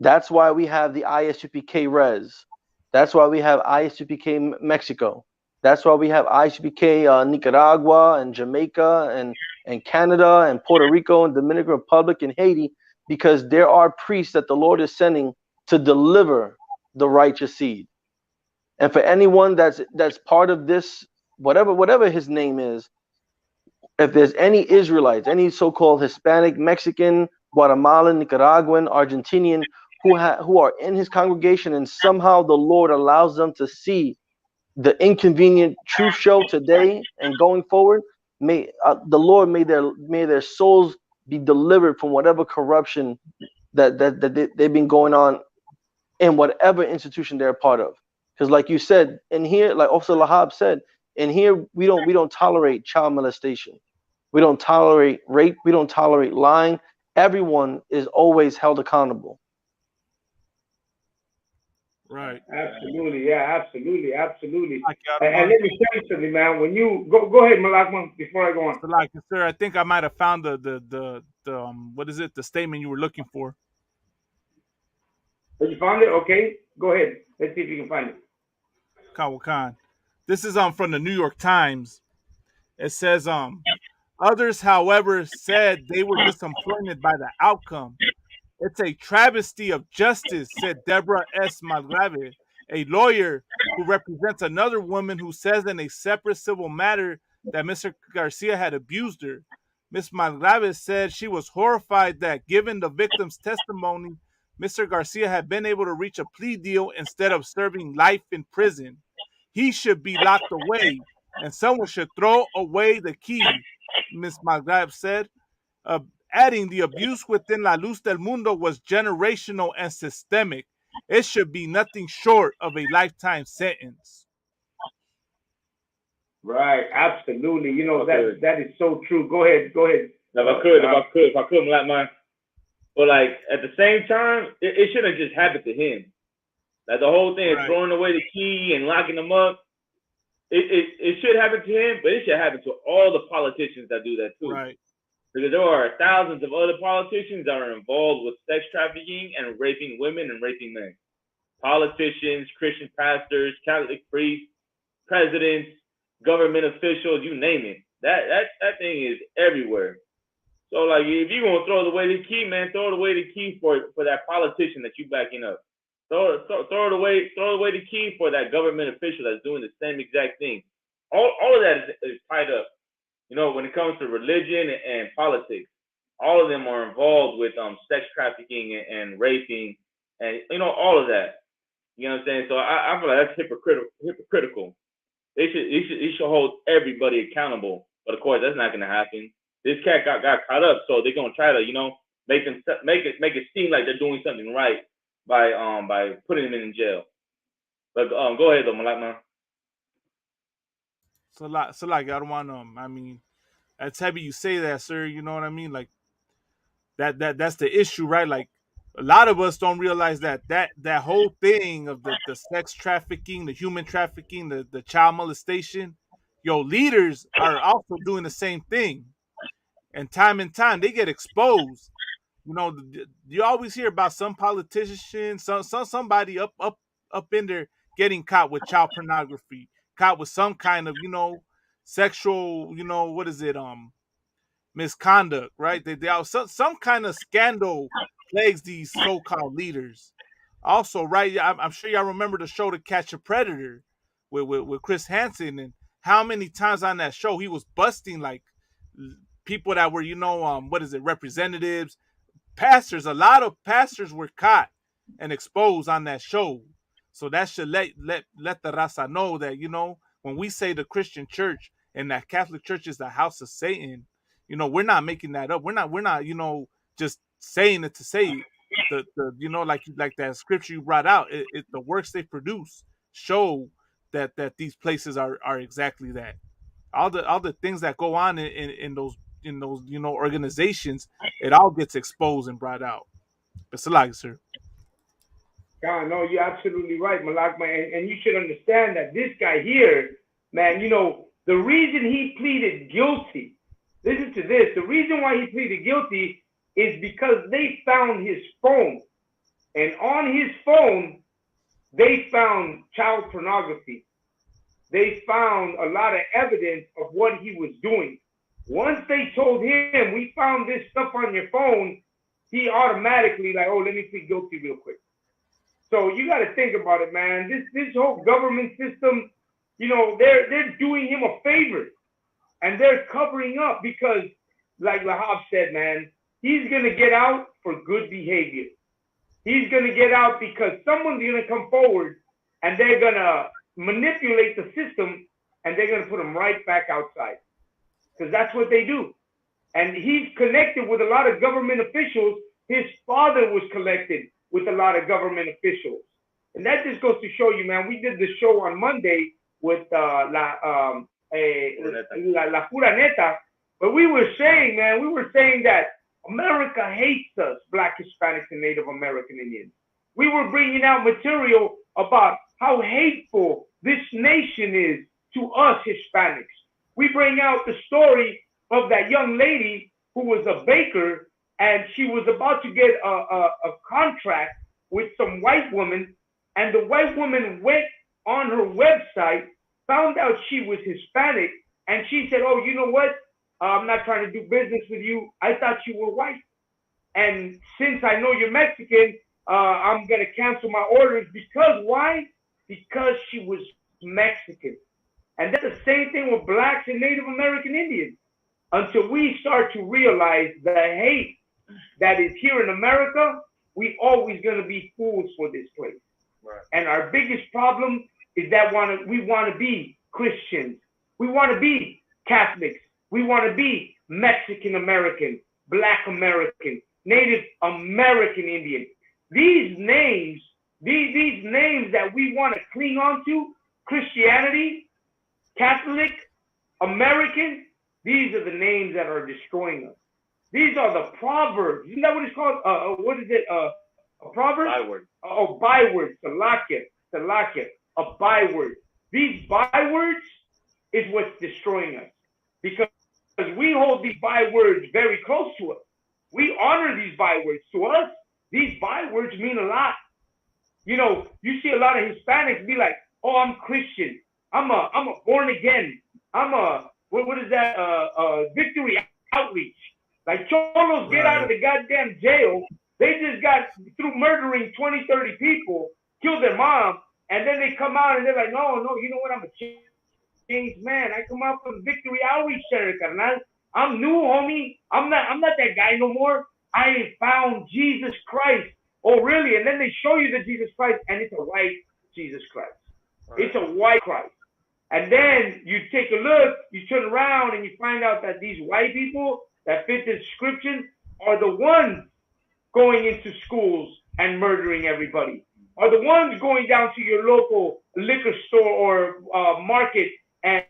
That's why we have the ISUPK Res. That's why we have ISUPK Mexico. That's why we have ISUPK Nicaragua and Jamaica and Canada and Puerto Rico and Dominican Republic and Haiti, because there are priests that the Lord is sending to deliver the righteous seed. And for anyone that's part of this, whatever his name is, if there's any Israelites, any so-called Hispanic, Mexican, Guatemalan, Nicaraguan, Argentinian who are in his congregation, and somehow the Lord allows them to see the inconvenient truth show today and going forward, may the Lord may their souls be delivered from whatever corruption that they've been going on in whatever institution they're a part of. Because like you said, in here, like Officer Lahab said, in here we don't tolerate child molestation. We don't tolerate rape. We don't tolerate lying. Everyone is always held accountable. Right. Absolutely. Yeah, absolutely. And let me tell you something, man. When you go ahead, Malakman, before I go on. So like, sir, I think I might have found the what is it? The statement you were looking for. You found it? Okay. Go ahead. Let's see if you can find it. Kawakan. This is from the New York Times. It says others, however, said they were disappointed by the outcome. It's a travesty of justice, said Deborah S. Malgrave, a lawyer who represents another woman who says in a separate civil matter that Mr. Garcia had abused her. Ms. Malgrave said she was horrified that, given the victim's testimony, Mr. Garcia had been able to reach a plea deal instead of serving life in prison. He should be locked away, and someone should throw away the key, Ms. Malgrave said. Adding, the abuse within La Luz del Mundo was generational and systemic. It should be nothing short of a lifetime sentence. Right, absolutely. You know, that is so true. Go ahead. Now, if I could, like mine. But like at the same time, it shouldn't just happen to him. Like the whole thing is throwing away the key and locking them up. It should happen to him, but it should happen to all the politicians that do that too. Right. Because there are thousands of other politicians that are involved with sex trafficking and raping women and raping men. Politicians, Christian pastors, Catholic priests, presidents, government officials, you name it. That thing is everywhere. So like if you're gonna throw away the key, man, throw away the key for that politician that you backing up. Throw away the key for that government official that's doing the same exact thing. All of that is tied up. You know, when it comes to religion and politics, all of them are involved with sex trafficking and raping and, you know, all of that. You know what I'm saying? So I feel like that's hypocritical. They should hold everybody accountable. But of course, that's not going to happen. This cat got caught up, so they're going to try to, you know, make it seem like they're doing something right by putting him in jail. But go ahead, though, Malakman. So like I don't want I mean, that's heavy you say that, sir. You know what I mean? Like that's the issue, right? Like a lot of us don't realize that whole thing of the sex trafficking, the human trafficking, the child molestation, leaders are also doing the same thing. And time they get exposed. You know, you always hear about some politician, somebody up in there getting caught with child pornography, caught with some kind of, you know, sexual, you know, what is it, misconduct, right? They all some kind of scandal plagues these so-called leaders. Also, right, I'm sure y'all remember the show To Catch a Predator with Chris Hansen, and how many times on that show he was busting like people that were, you know, representatives, pastors. A lot of pastors were caught and exposed on that show. So that should let the raza know that, you know, when we say the Christian church and that Catholic church is the house of Satan, you know, we're not making that up. We're not, you know, just saying it to say it. The you know, like that scripture you brought out, the works they produce show that these places are exactly that. All the things that go on in those, you know, organizations, it all gets exposed and brought out. It's a lot, sir. God, no, you're absolutely right, Malakman, and you should understand that this guy here, man, you know, the reason he pleaded guilty, listen to this, the reason why he pleaded guilty is because they found his phone. And on his phone, they found child pornography. They found a lot of evidence of what he was doing. Once they told him, we found this stuff on your phone, he automatically like, oh, let me plead guilty real quick. So you got to think about it, man. This whole government system, you know, they're doing him a favor, and they're covering up because, like Lahab said, man, he's gonna get out for good behavior. He's gonna get out because someone's gonna come forward, and they're gonna manipulate the system, and they're gonna put him right back outside, because that's what they do. And he's connected with a lot of government officials. His father was connected with a lot of government officials. And that just goes to show you, man, we did the show on Monday with La Pura Neta, but we were saying, man, that America hates us, Black, Hispanics, and Native American Indians. We were bringing out material about how hateful this nation is to us Hispanics. We bring out the story of that young lady who was a baker, and she was about to get a contract with some white woman, and the white woman went on her website, found out she was Hispanic, and she said, oh, you know what? I'm not trying to do business with you. I thought you were white. And since I know you're Mexican, I'm going to cancel my orders. Because why? Because she was Mexican. And that's the same thing with Blacks and Native American Indians. Until we start to realize the hate that is here in America, we always going to be fools for this place. Right. And our biggest problem is that we want to be Christians. We want to be Catholics. We want to be Mexican American, Black American, Native American Indian. These names that we want to cling on to, Christianity, Catholic, American, these are the names that are destroying us. These are the proverbs. Isn't that what it's called? What is it? A proverb? Byword. Oh, bywords. Salakia. A byword. These bywords is what's destroying us. Because we hold these bywords very close to us. We honor these bywords. To us, these bywords mean a lot. You know, you see a lot of Hispanics be like, oh, I'm Christian. I'm a born again. I'm a, what is that? Victory outreach. Like cholos get out of the goddamn jail. They just got through murdering 20, 30 people, killed their mom, and then they come out and they're like, no, you know what? I'm a changed man. I come out from Victory Outreach Center, carnal. I'm new, homie. I'm not that guy no more. I found Jesus Christ. Oh, really? And then they show you the Jesus Christ, and it's a white Jesus Christ. Right. It's a white Christ. And then you take a look, you turn around, and you find out that these white people that fit the description are the ones going into schools and murdering everybody, are the ones going down to your local liquor store or market and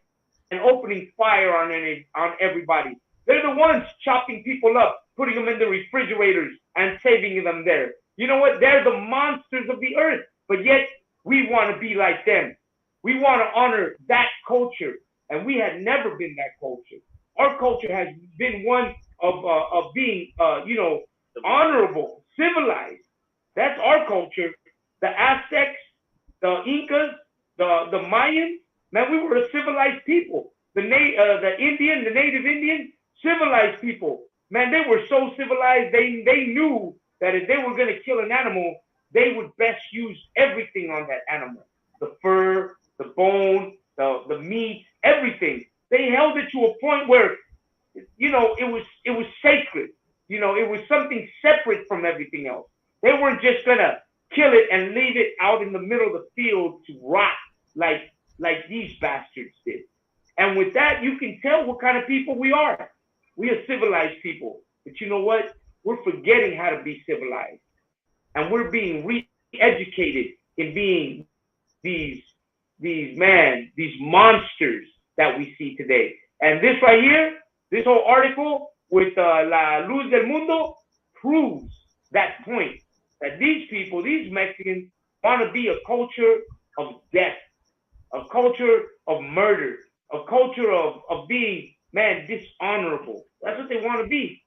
opening fire on everybody. They're the ones chopping people up, putting them in the refrigerators and saving them there. You know what? They're the monsters of the earth, but yet we want to be like them. We want to honor that culture, and we had never been that culture. Our culture has been one of being, honorable, civilized. That's our culture. The Aztecs, the Incas, the Mayans, man, we were a civilized people. The Native Indian, civilized people. Man, they were so civilized, they knew that if they were going to kill an animal, they would best use everything on that animal. The fur, the bone, the meat, everything. They held it to a point where, you know, it was sacred. You know, it was something separate from everything else. They weren't just going to kill it and leave it out in the middle of the field to rot like these bastards did. And with that, you can tell what kind of people we are. We are civilized people. But you know what? We're forgetting how to be civilized. And we're being re-educated in being these monsters that we see today. And this right here, this whole article with La Luz del Mundo proves that point. That these people, these Mexicans, want to be a culture of death, a culture of murder, a culture of being, man, dishonorable. That's what they want to be.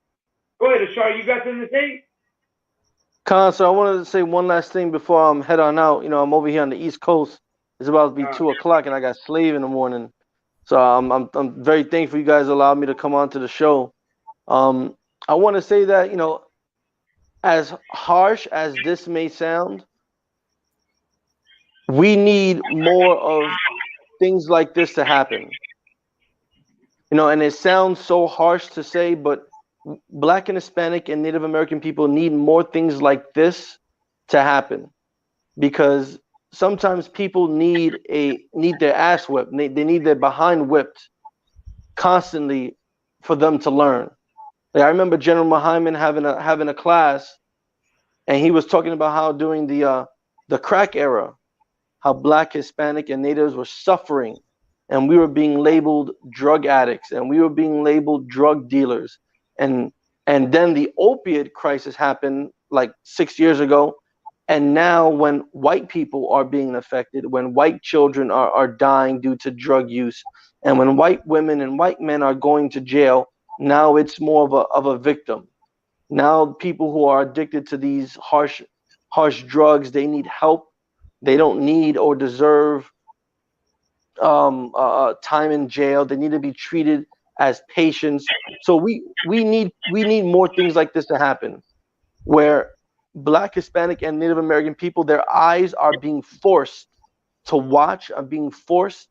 Go ahead, Ashar, you got something to say? Khan, so I wanted to say one last thing before I'm head on out. You know, I'm over here on the East Coast. It's about to be 2 o'clock, and I got slave in the morning. So I'm very thankful you guys allowed me to come on to the show. I want to say that, you know, as harsh as this may sound, we need more of things like this to happen. You know, and it sounds so harsh to say, but Black and Hispanic and Native American people need more things like this to happen, because sometimes people need their ass whipped. They need their behind whipped constantly for them to learn. Like, I remember General Muhammad having a class, and he was talking about how during the crack era, how Black, Hispanic, and Natives were suffering, and we were being labeled drug addicts, and we were being labeled drug dealers, and then the opiate crisis happened like 6 years ago, and now when white people are being affected, when white children are dying due to drug use, and when white women and white men are going to jail, now it's more of a victim. Now people who are addicted to these harsh drugs, they need help. They don't need or deserve time in jail. They need to be treated as patients. So we need more things like this to happen, where Black, Hispanic, and Native American people, their eyes are being forced to watch, are being forced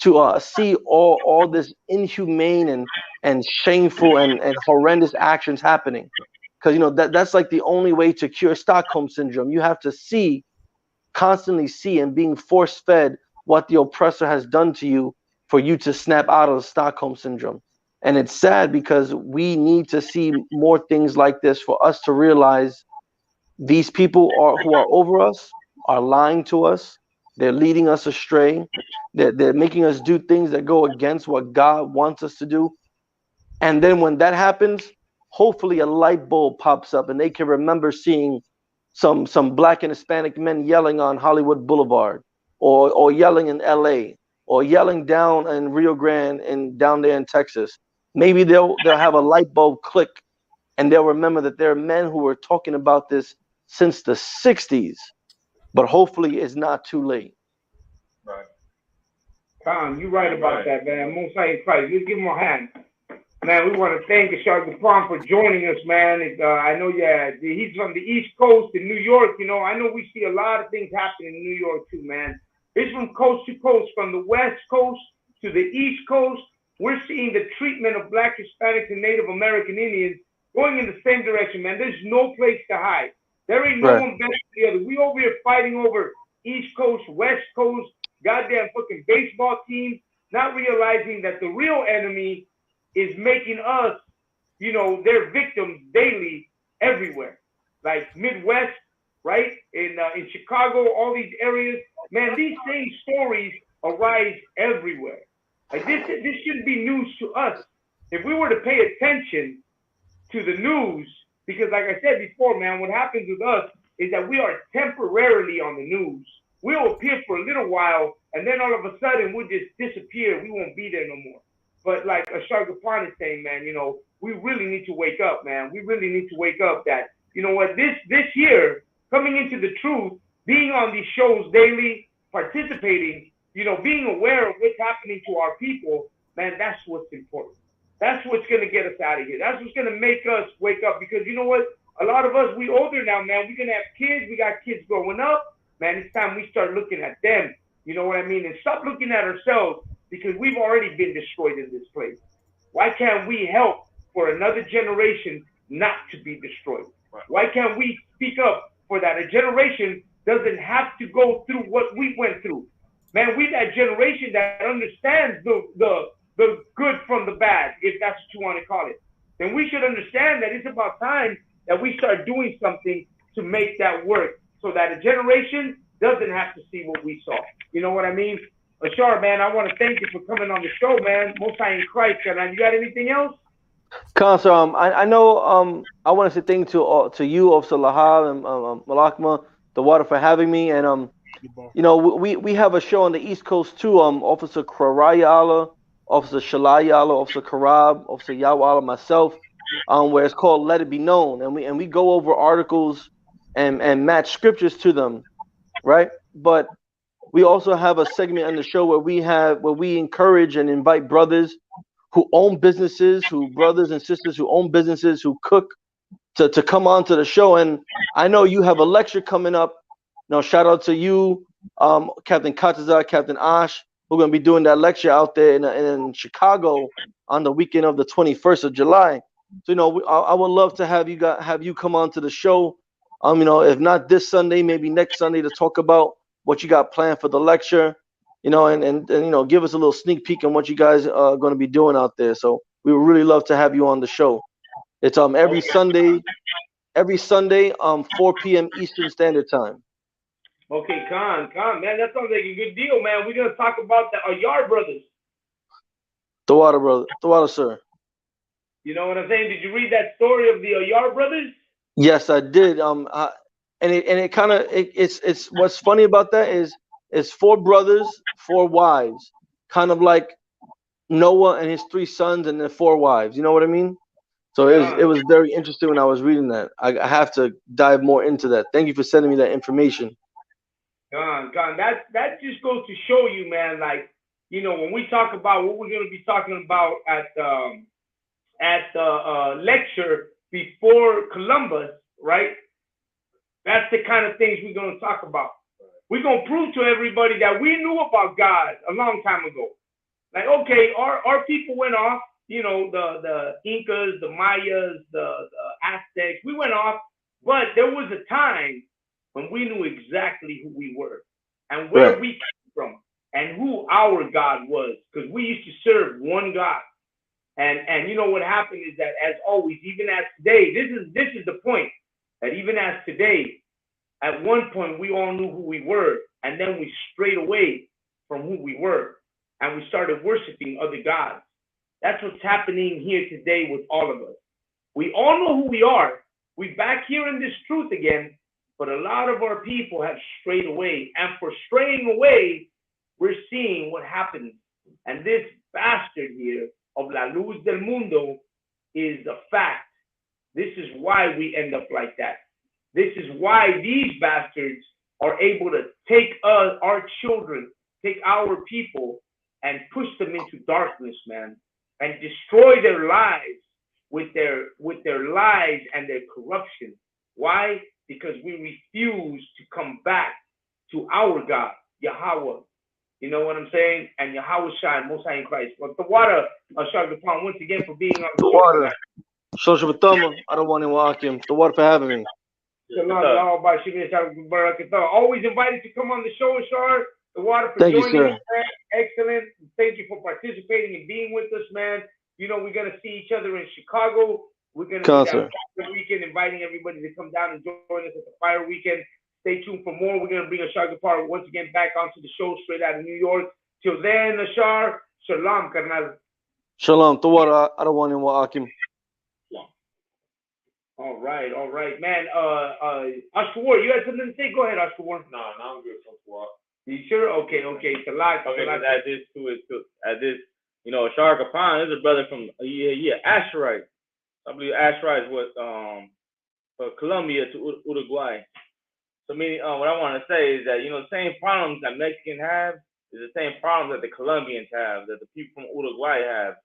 to see all this inhumane and shameful and horrendous actions happening. Because, you know, that's like the only way to cure Stockholm syndrome. You have to constantly see and being force fed what the oppressor has done to you for you to snap out of the Stockholm syndrome. And it's sad, because we need to see more things like this for us to realize these people who are over us are lying to us. They're leading us astray. They're making us do things that go against what God wants us to do. And then when that happens, hopefully a light bulb pops up and they can remember seeing some Black and Hispanic men yelling on Hollywood Boulevard, or yelling in LA, or yelling down in Rio Grande and down there in Texas. Maybe they'll have a light bulb click, and they'll remember that there are men who were talking about this since the 60s, but hopefully it's not too late. Right. Tom, you're right about that, man. Most High in Christ. Let's give him a hand. Man, we want to thank Ashar Gapon for joining us, man. I know, he's from the East Coast in New York. You know, I know we see a lot of things happening in New York too, man. It's from coast to coast, from the West Coast to the East Coast. We're seeing the treatment of Black, Hispanics, and Native American Indians going in the same direction, man. There's no place to hide. There ain't no one better than the other. We over here fighting over East Coast, West Coast, goddamn fucking baseball teams, not realizing that the real enemy is making us, you know, their victims daily everywhere. Like Midwest, right? In Chicago, all these areas. Man, these same stories arise everywhere. Like this shouldn't be news to us. If we were to pay attention to the news, because like I said before, man, what happens with us is that we are temporarily on the news. We'll appear for a little while, and then all of a sudden we'll just disappear. We won't be there no more. But like Ashar Gapon is saying, man, you know, we really need to wake up, man. We really need to wake up that, you know what, this year, coming into the truth, being on these shows daily, participating, you know, being aware of what's happening to our people, man, that's what's important. That's what's going to get us out of here. That's what's going to make us wake up, because you know what? A lot of us, we older now, man. We're going to have kids. We got kids growing up. Man, it's time we start looking at them. You know what I mean? And stop looking at ourselves, because we've already been destroyed in this place. Why can't we help for another generation not to be destroyed? Right. Why can't we speak up for that? A generation doesn't have to go through what we went through. Man, we that generation that understands the good from the bad, if that's what you want to call it. Then we should understand that it's about time that we start doing something to make that work, so that a generation doesn't have to see what we saw. You know what I mean? Ashar, man, I want to thank you for coming on the show, man. Most High in Christ. And you got anything else? Consul, I know I want to say thank you to you, Officer Lahal and Malakma, the water, for having me. And you know, we have a show on the East Coast too. Officer Kharaya Allah, Officer Shalaya Allah, Officer Karab, Officer Yawa Allah, myself, where it's called Let It Be Known, and we go over articles and match scriptures to them, right? But we also have a segment on the show where we encourage and invite brothers who own businesses, brothers and sisters who own businesses, who cook, to come on to the show. And I know you have a lecture coming up. Shout out to you, Captain Kataza, Captain Ash. We're going to be doing that lecture out there in Chicago on the weekend of the 21st of July. So, I would love to have you come on to the show. If not this Sunday, maybe next Sunday, to talk about what you got planned for the lecture, and give us a little sneak peek on what you guys are going to be doing out there. So we would really love to have you on the show. It's every Sunday, 4 p.m. Eastern Standard Time. Okay, Khan, man, that sounds like a good deal, man. We're gonna talk about the Ayar brothers. The water, sir. You know what I'm saying? Did you read that story of the Ayar brothers? Yes, I did. It's what's funny about that is 4 brothers, 4 wives, kind of like Noah and his 3 sons and then 4 wives. You know what I mean? So it was very interesting when I was reading that. I have to dive more into that. Thank you for sending me that information. Gone. That just goes to show you, man. Like, when we talk about what we're going to be talking about at the lecture before Columbus, right? That's the kind of things we're going to talk about. We're going to prove to everybody that we knew about God a long time ago. Like, okay, our people went off. The Incas, the Mayas, the Aztecs. We went off, but there was a time when we knew exactly who we were and where we came from and who our God was, because we used to serve one God. And what happened is that, as always, even as today, this is the point, that even as today, at one point we all knew who we were, and then we strayed away from who we were, and we started worshiping other gods. That's what's happening here today with all of us. We all know who we are. We're back here in this truth again. But a lot of our people have strayed away. And for straying away, we're seeing what happens. And this bastard here of La Luz del Mundo is a fact. This is why we end up like that. This is why these bastards are able to take our children, take our people, and push them into darkness, man, and destroy their lives with their lies and their corruption. Why? Because we refuse to come back to our God, Yahweh. You know what I'm saying? And Yahweh Shai, Most High in Christ. But the water, Shagapon, once again for being on the water. I don't want to walk him. The water for having me. Always invited to come on the show, Ashar. The water for Thank joining you, us, man. Excellent. Thank you for participating and being with us, man. We're going to see each other in Chicago. We're going to do that fire weekend, inviting everybody to come down and join us at the fire weekend. Stay tuned for more. We're going to bring Ashar Gapar once again back onto the show straight out of New York. Till then, Ashar, shalom, carnal. Shalom. The water, I don't want him walking. All right, man. Ashwar, you had something to say? Go ahead, Ashwar. No, I'm good. You sure? Okay. It's a lot. Add this to it. Ashar Gapar is a brother from Asherite. I believe Asherite was from Colombia to Uruguay. So what I want to say is that the same problems that Mexicans have is the same problems that the Colombians have, that the people from Uruguay have.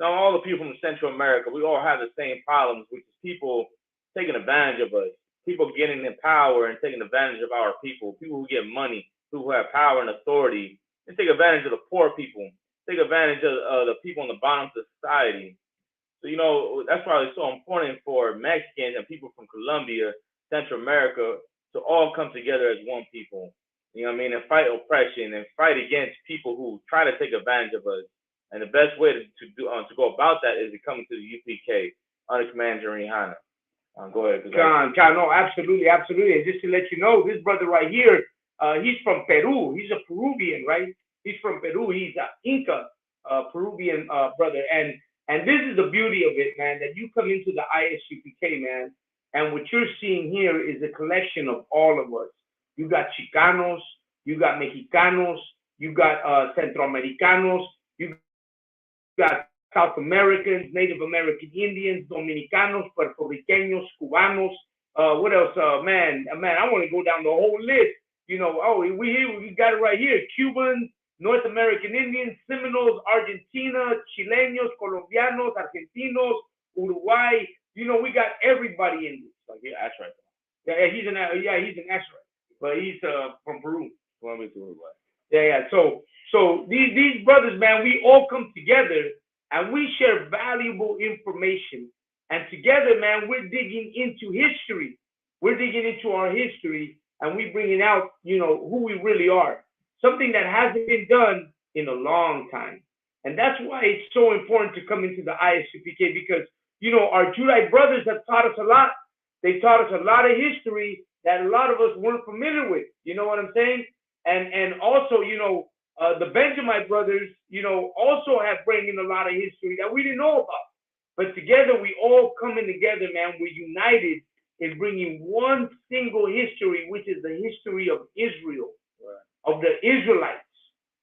All the people from Central America, we all have the same problems, which is people taking advantage of us, people getting in power and taking advantage of our people who get money, who have power and authority, and take advantage of the poor people, take advantage of the people on the bottom of society. So, that's why it's so important for Mexicans and people from Colombia, Central America, to all come together as one people, and fight oppression and fight against people who try to take advantage of us. And the best way to go about that is to come to the UPK under Commander Rihanna. Go ahead. No, absolutely. And just to let you know, this brother right here, he's from Peru. He's a Peruvian, right? He's from Peru. He's an Inca, Peruvian brother. And this is the beauty of it, man, that you come into the ISUPK, man, and what you're seeing here is a collection of all of us. You got Chicanos, you got Mexicanos, you got Centroamericanos, you got South Americans, Native American Indians, Dominicanos, Puerto Ricanos, Cubanos, What else? Man, I want to go down the whole list. You know, we got it right here. Cubans, North American Indians, Seminoles, Argentina, Chilenos, Colombianos, Argentinos, Uruguay. You know, we got everybody in this. Like, yeah, that's right. Yeah, he's an Asherite, but he's from Peru. Colombia to Uruguay. Yeah. So these brothers, man, we all come together and we share valuable information. And together, man, we're digging into history. We're digging into our history, and we bringing out, you know, who we really are. Something that hasn't been done in a long time. And that's why it's so important to come into the ISUPK, because, you know, our Judite brothers have taught us a lot. They taught us a lot of history that a lot of us weren't familiar with. You know what I'm saying? And also, you know, the Benjamite brothers, you know, also have brought in a lot of history that we didn't know about. But together, we all coming together, man. We're united in bringing one single history, which is the history of Israel, of the Israelites,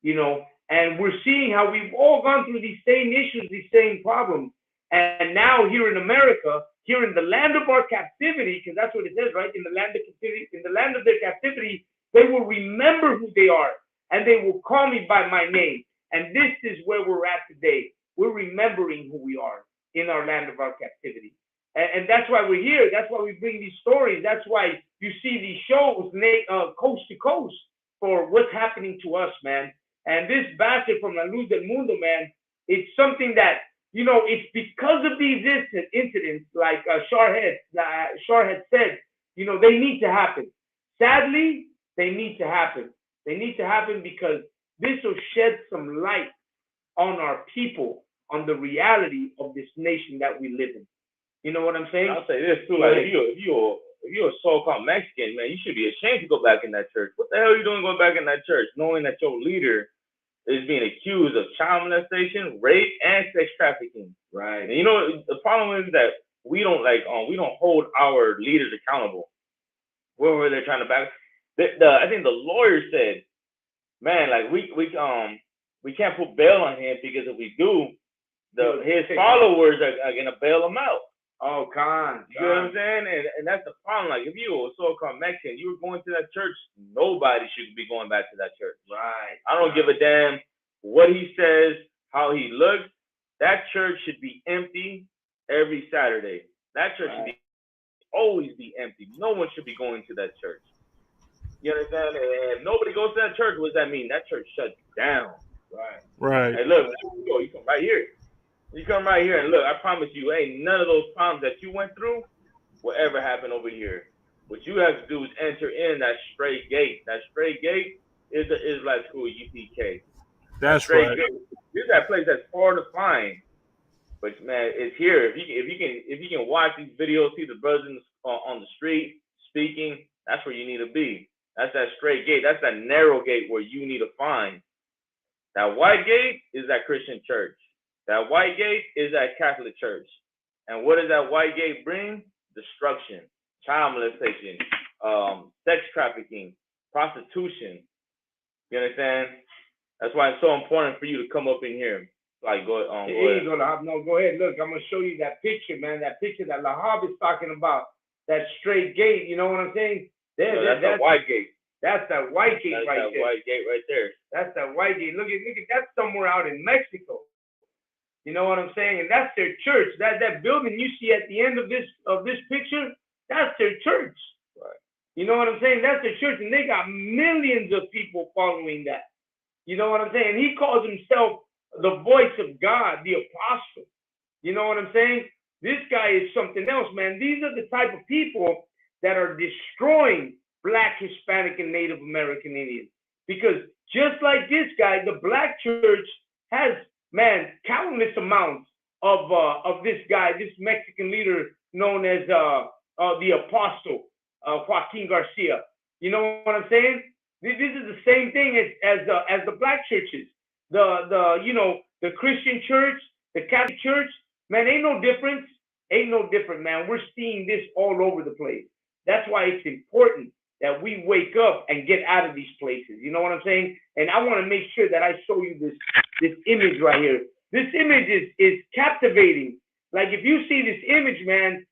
you know. And we're seeing how we've all gone through these same issues, these same problems. And now here in America, here in the land of our captivity, because that's what it says, right? In the land of captivity, in the land of their captivity, they will remember who they are, and they will call me by my name. And this is where we're at today. We're remembering who we are in our land of our captivity. And that's why we're here. That's why we bring these stories. That's why you see these shows coast to coast for what's happening to us, man. And this bastard from La Luz del Mundo, man, it's something that, you know, it's because of these incidents, like Shar had said, you know, they need to happen. Sadly, they need to happen. They need to happen because this will shed some light on our people, on the reality of this nation that we live in. You know what I'm saying? I'll say this too, like if you're a so-called Mexican, man, you should be ashamed to go back in that church. What the hell are you doing going back in that church, knowing that your leader is being accused of child molestation, rape, and sex trafficking? Right. And you know, the problem is that we don't hold our leaders accountable. Wherever they're trying to back, I think the lawyer said, man, like we can't put bail on him because if we do, his followers are gonna bail him out. Oh, con. You know what I'm saying? And that's the problem. Like, if you were a so-called Mexican, you were going to that church, nobody should be going back to that church. Right. I don't give a damn what he says, how he looks. That church should be empty every Saturday. That church should always be empty. No one should be going to that church. You understand? And if nobody goes to that church, what does that mean? That church shuts down. Right. Hey, look, you come right here. You come right here and look, I promise you, ain't none of those problems that you went through will ever happen over here. What you have to do is enter in that straight gate. That straight gate is the Israelite School, UPK. That's right. This is that place that's hard to find. But man, it's here. If you can watch these videos, see the brothers on the street speaking, that's where you need to be. That's that straight gate. That's that narrow gate where you need to find. That white gate is that Christian church. That white gate is that Catholic church. And what does that white gate bring? Destruction, child molestation, sex trafficking, prostitution. You understand? That's why it's so important for you to come up in here. Like, go ahead. No, go ahead. Look, I'm going to show you that picture, man. That picture that Lahab is talking about. That straight gate. You know what I'm saying? That's that white gate. That's that white gate that's right that there. White gate right there. That's that white gate. Look at that's somewhere out in Mexico. You know what I'm saying? And that's their church. That building you see at the end of this picture, that's their church. Right. You know what I'm saying? That's their church, and they got millions of people following that. You know what I'm saying? He calls himself the voice of God, the apostle. You know what I'm saying? This guy is something else, man. These are the type of people that are destroying Black, Hispanic, and Native American Indians. Because just like this guy, the Black church has, man, countless amounts of this guy, this Mexican leader known as the Apostle, Joaquin Garcia. You know what I'm saying? This is the same thing as the Black churches. The Christian church, the Catholic church, man, ain't no difference. Ain't no different, man. We're seeing this all over the place. That's why it's important that we wake up and get out of these places. You know what I'm saying? And I want to make sure that I show you this image right here. This image is captivating. Like, if you see this image, man,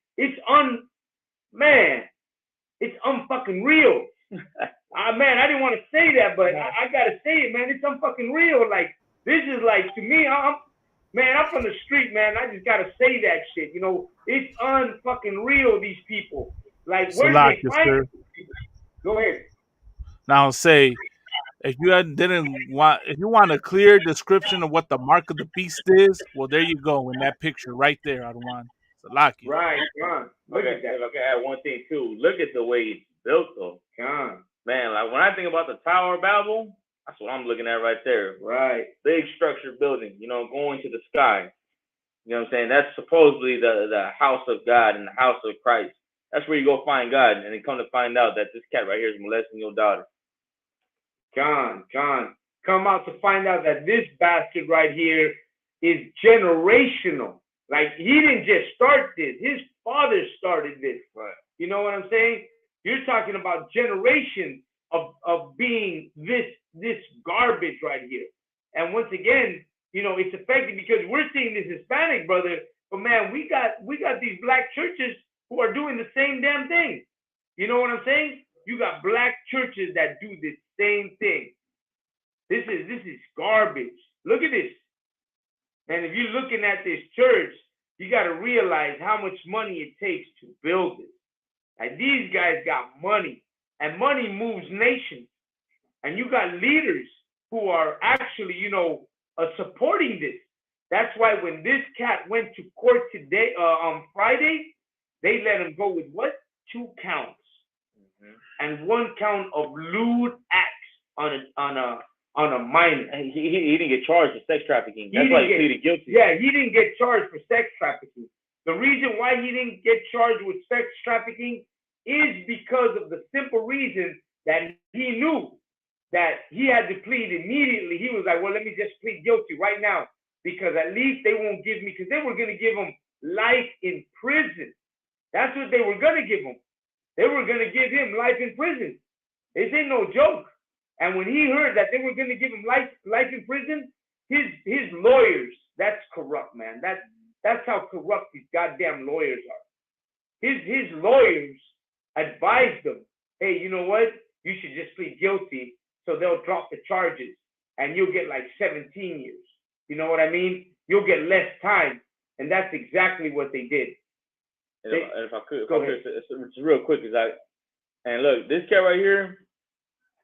man, It's unfucking real. Man, I didn't want to say that, but I gotta say it, man. It's unfucking real. Like, this is like, to me, I'm from the street, man. I just gotta say that shit. You know, it's unfucking real, these people. Like, where do they find it? Go ahead. Now say, if you want a clear description of what the mark of the beast is, well, there you go in that picture right there, Arwan. Salaki. Right, John. Look at that. Look at one thing too. Look at the way it's built, though. John. Man, like when I think about the Tower of Babel, that's what I'm looking at right there. Right. Big structure building, you know, going to the sky. You know what I'm saying? That's supposedly the house of God and the house of Christ. That's where you go find God, and then come to find out that this cat right here is molesting your daughter. John, come out to find out that this bastard right here is generational. Like, he didn't just start this. His father started this. Right. You know what I'm saying? You're talking about generations of being this garbage right here. And once again, you know, it's effective because we're seeing this Hispanic brother, but man, we got these black churches who are doing the same damn thing. You know what I'm saying? You got black churches that do the same thing. This is garbage. Look at this. And if you're looking at this church, you got to realize how much money it takes to build it. And these guys got money, and money moves nations. And you got leaders who are actually, you know, supporting this. That's why when this cat went to court today, on Friday, they let him go with what? 2 counts. And 1 count of lewd acts on a minor. And he didn't get charged with sex trafficking. That's why he pleaded guilty. Yeah, he didn't get charged for sex trafficking. The reason why he didn't get charged with sex trafficking is because of the simple reason that he knew that he had to plead immediately. He was like, well, let me just plead guilty right now, because at least they won't give me, because they were going to give him life in prison. That's what they were going to give him. They were going to give him life in prison. This ain't no joke. And when he heard that they were going to give him life in prison, his lawyers, that's corrupt, man. That's how corrupt these goddamn lawyers are. His lawyers advised him, hey, you know what? You should just plead guilty, so they'll drop the charges, and you'll get like 17 years. You know what I mean? You'll get less time, and that's exactly what they did. And if I could, it's real quick, and look, this cat right here,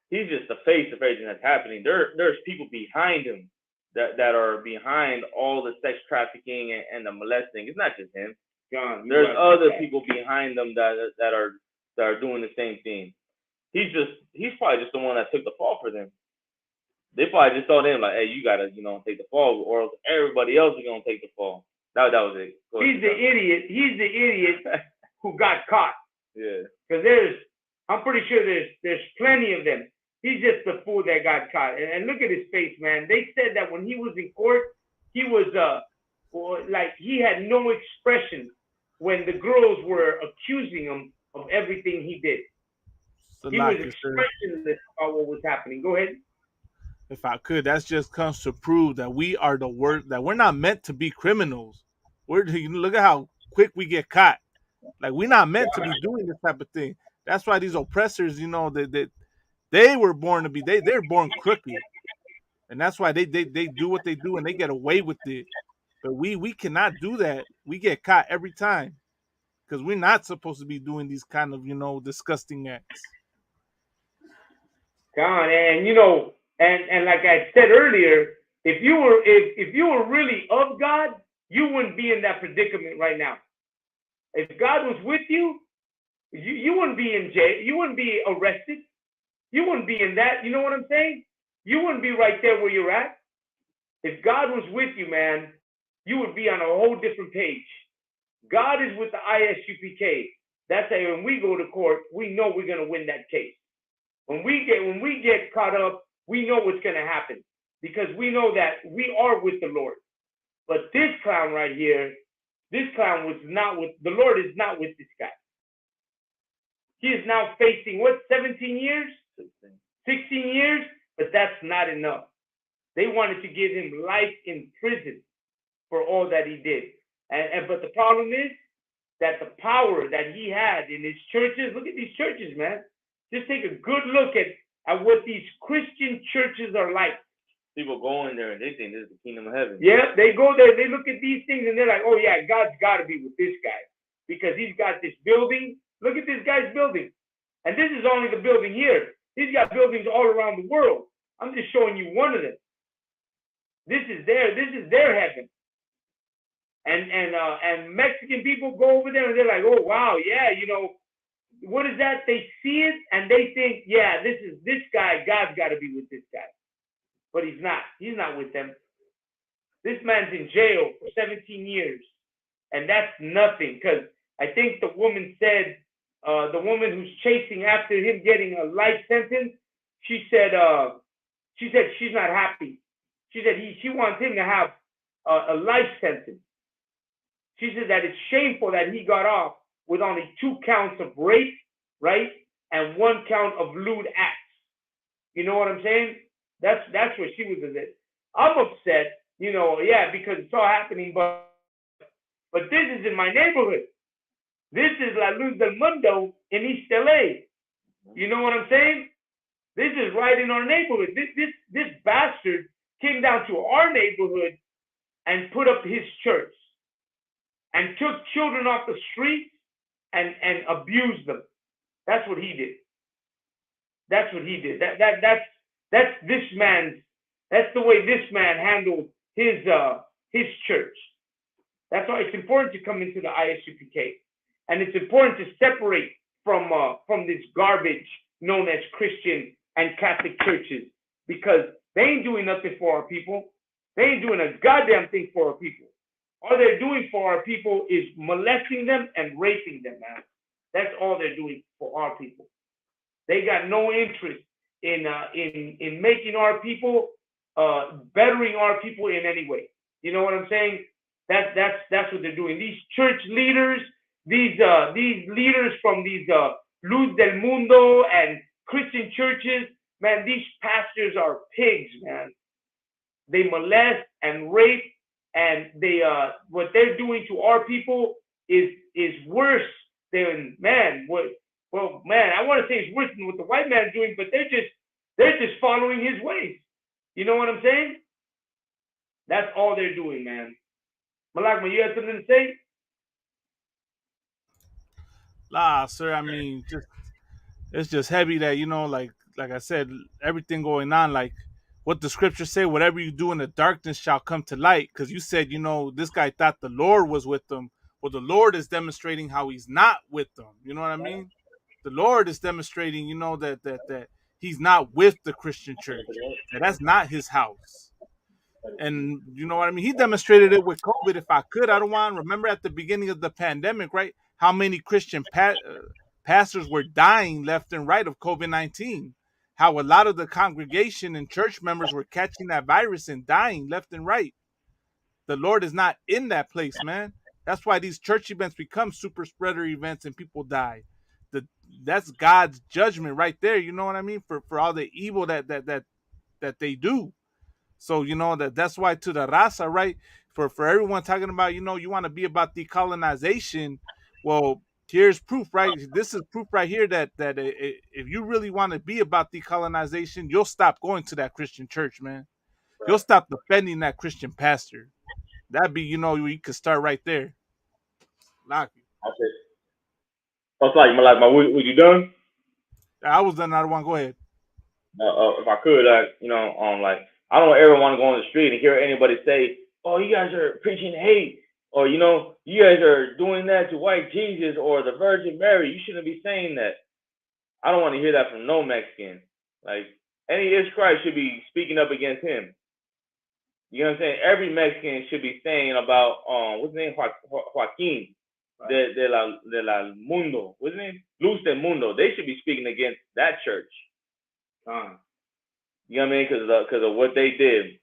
he's just the face of everything that's happening. There's people behind him that are behind all the sex trafficking and the molesting. It's not just him. John, there's other people behind them that are doing the same thing. He's probably just the one that took the fall for them. They probably just told him like, hey, you gotta, you know, take the fall, or else everybody else is gonna take the fall. That was it. He's the idiot who got caught. Yeah. Because I'm pretty sure there's plenty of them. He's just the fool that got caught. And look at his face, man. They said that when he was in court, he was like he had no expression when the girls were accusing him of everything he did. He was expressionless about what was happening. Go ahead. If I could, that just comes to prove that we are the worst, that we're not meant to be criminals. Look at how quick we get caught. Like, we're not meant to be doing this type of thing. That's why these oppressors, you know, they were born to be, they're born crooked. And that's why they do what they do and they get away with it. But we cannot do that. We get caught every time because we're not supposed to be doing these kind of, you know, disgusting acts. God, and you know, and like I said earlier, if you were really of God, you wouldn't be in that predicament right now. If God was with you, you wouldn't be in jail. You wouldn't be arrested. You wouldn't be in that. You know what I'm saying? You wouldn't be right there where you're at. If God was with you, man, you would be on a whole different page. God is with the ISUPK. That's how when we go to court, we know we're going to win that case. When we get caught up, we know what's going to happen because we know that we are with the Lord. But this clown right here, this clown was not with, the Lord is not with this guy. He is now facing, 17 years? 16 years? But that's not enough. They wanted to give him life in prison for all that he did. But the problem is, that the power that he had in his churches, look at these churches, man. Just take a good look at what these Christian churches are like. People go in there and they think this is the kingdom of heaven. Yeah, they go there, they look at these things and they're like, oh yeah, God's got to be with this guy because he's got this building. Look at this guy's building. And this is only the building here. He's got buildings all around the world. I'm just showing you one of them. This is their heaven. And Mexican people go over there and they're like, oh wow, yeah, you know, what is that? They see it and they think, yeah, this guy, God's got to be with this guy. But he's not. He's not with them. This man's in jail for 17 years. And that's nothing. Because I think the woman said, the woman who's chasing after him getting a life sentence, she said she's not happy. She said she wants him to have a life sentence. She said that it's shameful that he got off with only 2 counts of rape, right? And 1 count of lewd acts. You know what I'm saying? That's what she was at. I'm upset, you know, yeah, because it's all happening, but this is in my neighborhood. This is La Luz del Mundo in East LA. You know what I'm saying? This is right in our neighborhood. This bastard came down to our neighborhood and put up his church and took children off the street and abused them. That's what he did. That's what he did. That's this man's. That's the way this man handled his church. That's why it's important to come into the ISUPK, and it's important to separate from this garbage known as Christian and Catholic churches, because they ain't doing nothing for our people. They ain't doing a goddamn thing for our people. All they're doing for our people is molesting them and raping them, man. That's all they're doing for our people. They got no interest in making our people, bettering our people in any way. You know what I'm saying? That's what they're doing. These church leaders, these leaders from these Luz del Mundo and Christian churches, man, these pastors are pigs, man. They molest and rape, and they what they're doing to our people is worse than, man, what. Well, man, I want to say it's worse than what the white man's doing, but they're just following his ways. You know what I'm saying? That's all they're doing, man. Malakma, you have something to say? Nah, sir. I mean, it's just heavy that, you know, like I said, everything going on, like what the scriptures say, whatever you do in the darkness shall come to light. Because you said, you know, this guy thought the Lord was with them. Well, the Lord is demonstrating how he's not with them. You know what I mean? The Lord is demonstrating, you know, that he's not with the Christian church. That's not his house. And you know what I mean? He demonstrated it with COVID. If I could, I don't want to remember at the beginning of the pandemic, right? How many Christian pastors were dying left and right of COVID-19. How a lot of the congregation and church members were catching that virus and dying left and right. The Lord is not in that place, man. That's why these church events become super spreader events and people die. That's God's judgment right there. You know what I mean? For all the evil that they do. So, you know, that's why to the raza, right? For everyone talking about, you know, you want to be about decolonization. Well, here's proof, right? This is proof right here that if you really want to be about decolonization, you'll stop going to that Christian church, man. You'll stop defending that Christian pastor. That'd be, you know, you could start right there. Lock you. Okay. What's like, was you done? I was done. I don't want to go ahead. If I could, like, I don't ever want to go on the street and hear anybody say, "Oh, you guys are preaching hate," or, you know, "You guys are doing that to white Jesus or the Virgin Mary. You shouldn't be saying that." I don't want to hear that from no Mexican. Like, any Israelite should be speaking up against him. You know what I'm saying? Every Mexican should be saying about what's his name, Joaquin. De la Mundo, what's his name? Luz del Mundo. They should be speaking against that church. You know what I mean? Because of what they did.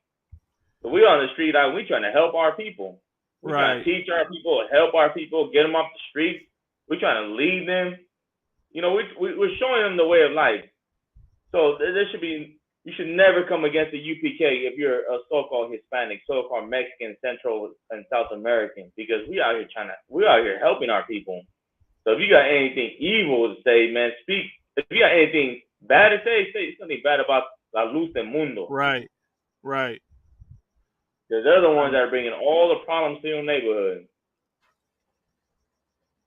So we on the street, we trying to help our people. We trying to teach our people, help our people, get them off the street. We trying to lead them. You know, we're showing them the way of life. So there should be you should never come against the UPK if you're a so-called Hispanic, so-called Mexican, Central and South American, because we out here helping our people. So if you got anything evil to say, man, speak. If you got anything bad to say something bad about La Luz del Mundo. Right. Because they're the ones that are bringing all the problems to your neighborhood.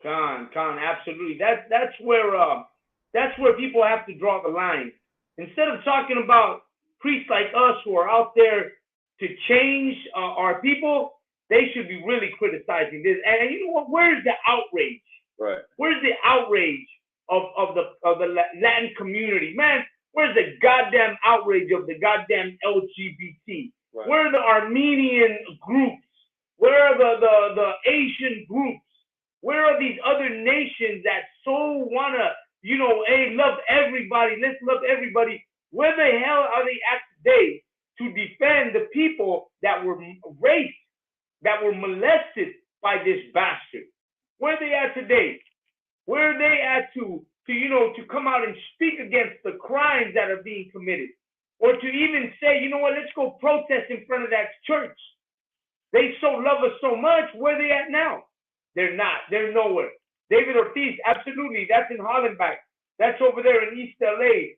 Con, absolutely. That's where people have to draw the line. Instead of talking about priests like us who are out there to change our people, they should be really criticizing this. And you know what? Where's the outrage? Right. Where's the outrage of the Latin community? Man, where's the goddamn outrage of the goddamn LGBT? Right. Where are the Armenian groups? Where are the Asian groups? Where are these other nations that so wanna, hey, love everybody, let's love everybody? Where the hell are they at today to defend the people that were raped, that were molested by this bastard? Where are they at today? Where are they at to come out and speak against the crimes that are being committed? Or to even say, you know what, let's go protest in front of that church. They so love us so much. Where are they at now? They're not. They're nowhere. David Ortiz, absolutely. That's in Hollenbach. That's over there in East LA,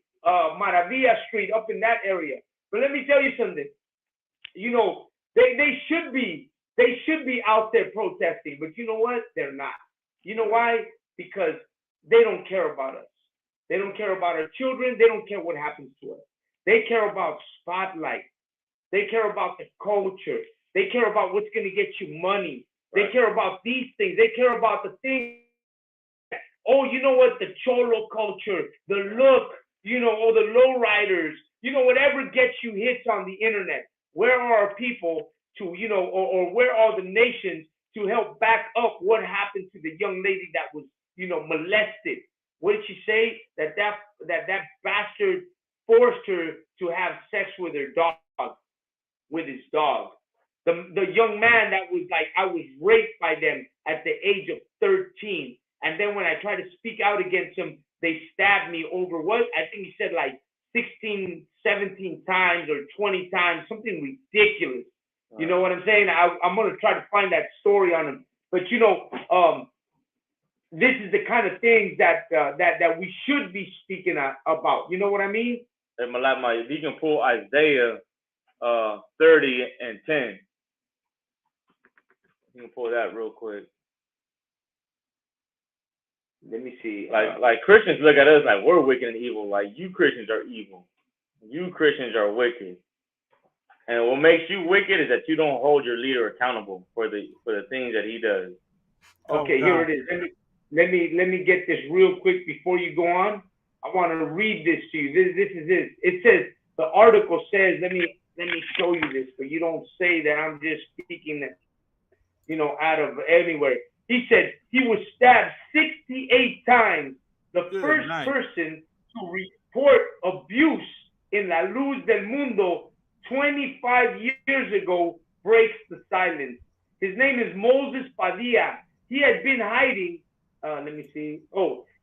Maravilla Street, up in that area. But let me tell you something. They should be out there protesting, but you know what? They're not. You know why? Because they don't care about us. They don't care about our children. They don't care what happens to us. They care about spotlight. They care about the culture. They care about what's going to get you money. They care about these things. They care about the things. Oh, you know what? The cholo culture, the look, or the lowriders, whatever gets you hits on the internet. Where are our people to, or where are the nations to help back up what happened to the young lady that was, molested? What did she say? That bastard forced her to have sex with her dog, with his dog. The young man that was like, I was raped by them at the age of 13. And then when I tried to speak out against him, they stabbed me over what? I think he said like 16, 17 times or 20 times, something ridiculous. You know what I'm saying? I'm going to try to find that story on him. But, this is the kind of things that we should be speaking about. You know what I mean? Hey, Malama, if you can pull Isaiah 30 and 10. You can pull that real quick. Let me see. Like Christians look at us like we're wicked and evil. Like, you Christians are evil. You Christians are wicked. And what makes you wicked is that you don't hold your leader accountable for the things that he does. Okay, here it is. Let me get this real quick before you go on. I want to read this to you. This is it. It says, the article says, let me show you this, but you don't say that I'm just speaking that, out of anywhere. He said he was stabbed 68 times. The first person to report abuse in La Luz del Mundo 25 years ago breaks the silence. His name is Moses Padilla. He had been hiding,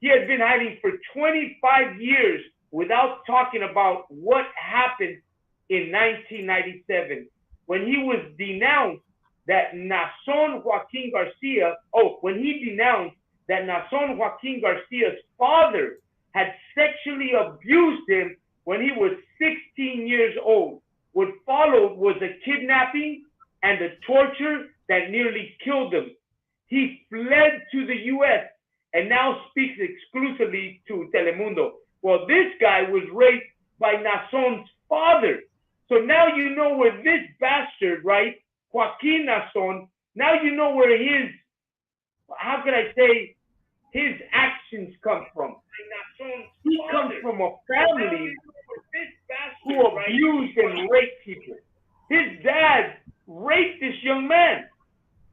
he had been hiding for 25 years without talking about what happened in 1997 when he was denounced that Nason Joaquin Garcia's father had sexually abused him when he was 16 years old. What followed was a kidnapping and a torture that nearly killed him. He fled to the U.S. and now speaks exclusively to Telemundo. Well, this guy was raped by Nason's father. So now you know where this bastard, right, Joaquin Nason, now you know where his actions come from. He comes from a family who abused and raped people. His dad raped this young man.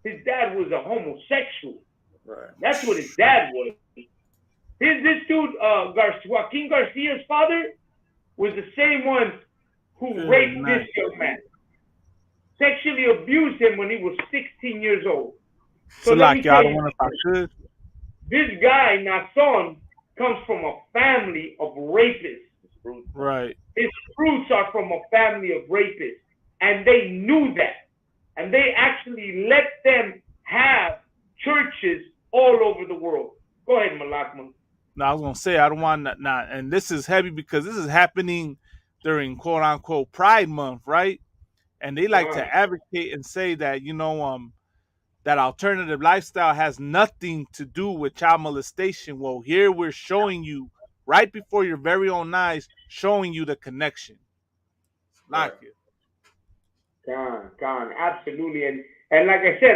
His dad was a homosexual. Right. That's what his dad was. This dude, Joaquin Garcia's father, was the same one who raped this young man. Sexually abused him when he was 16 years old. So like, y'all don't want to talk good. This guy, Nason, comes from a family of rapists. Right. His fruits are family of rapists, and they knew that, and they actually let them have churches all over the world. Go ahead, Malakman. No, I was gonna say I don't want not, and this is heavy because this is happening during quote unquote Pride Month, right? And they like to advocate and say that that alternative lifestyle has nothing to do with child molestation. Well, here we're showing you right before your very own eyes, showing you the connection. Like it. Gone, absolutely. And like I said,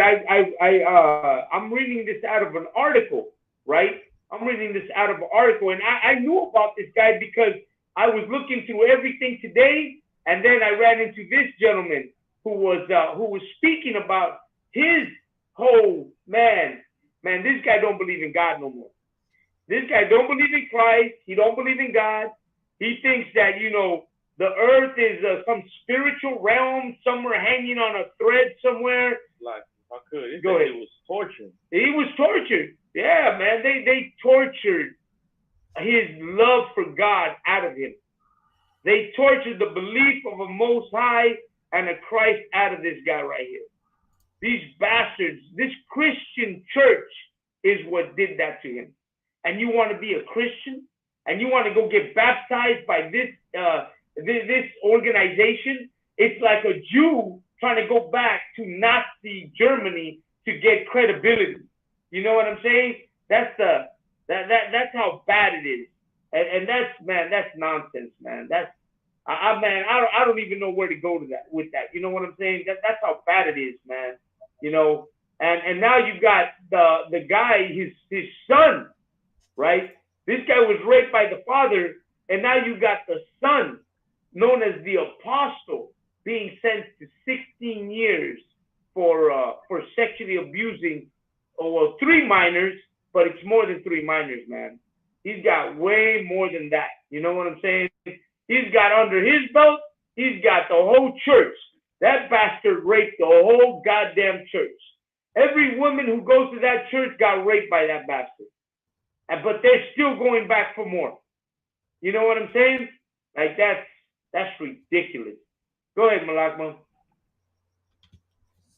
I'm reading this out of an article, right? I'm reading this out of an article, and I knew about this guy because I was looking through everything today, and then I ran into this gentleman who was speaking about his whole man. This guy don't believe in God no more. This guy don't believe in Christ. He don't believe in God. He thinks that the earth is some spiritual realm somewhere hanging on a thread somewhere. Like, if I could, Go ahead. It was torture. He was tortured. Yeah, man. They tortured his love for God out of him. They tortured the belief of a Most High and a Christ out of this guy right here. These bastards, this Christian church is what did that to him. And you want to be a Christian? And you want to go get baptized by this organization? It's like a Jew trying to go back to Nazi Germany to get credibility. You know what I'm saying? That's how bad it is. And that's nonsense, man. I don't even know where to go with that. You know what I'm saying? That's how bad it is, man. And now you've got the guy, his son, right? This guy was raped by the father, and now you got the son, known as the apostle, being sentenced to 16 years for sexually abusing, 3 minors, but it's more than 3 minors, man. He's got way more than that. You know what I'm saying? He's got under his belt, he's got the whole church. That bastard raped the whole goddamn church. Every woman who goes to that church got raped by that bastard. But they're still going back for more. You know what I'm saying? Like, that's ridiculous. Go ahead, Malakma.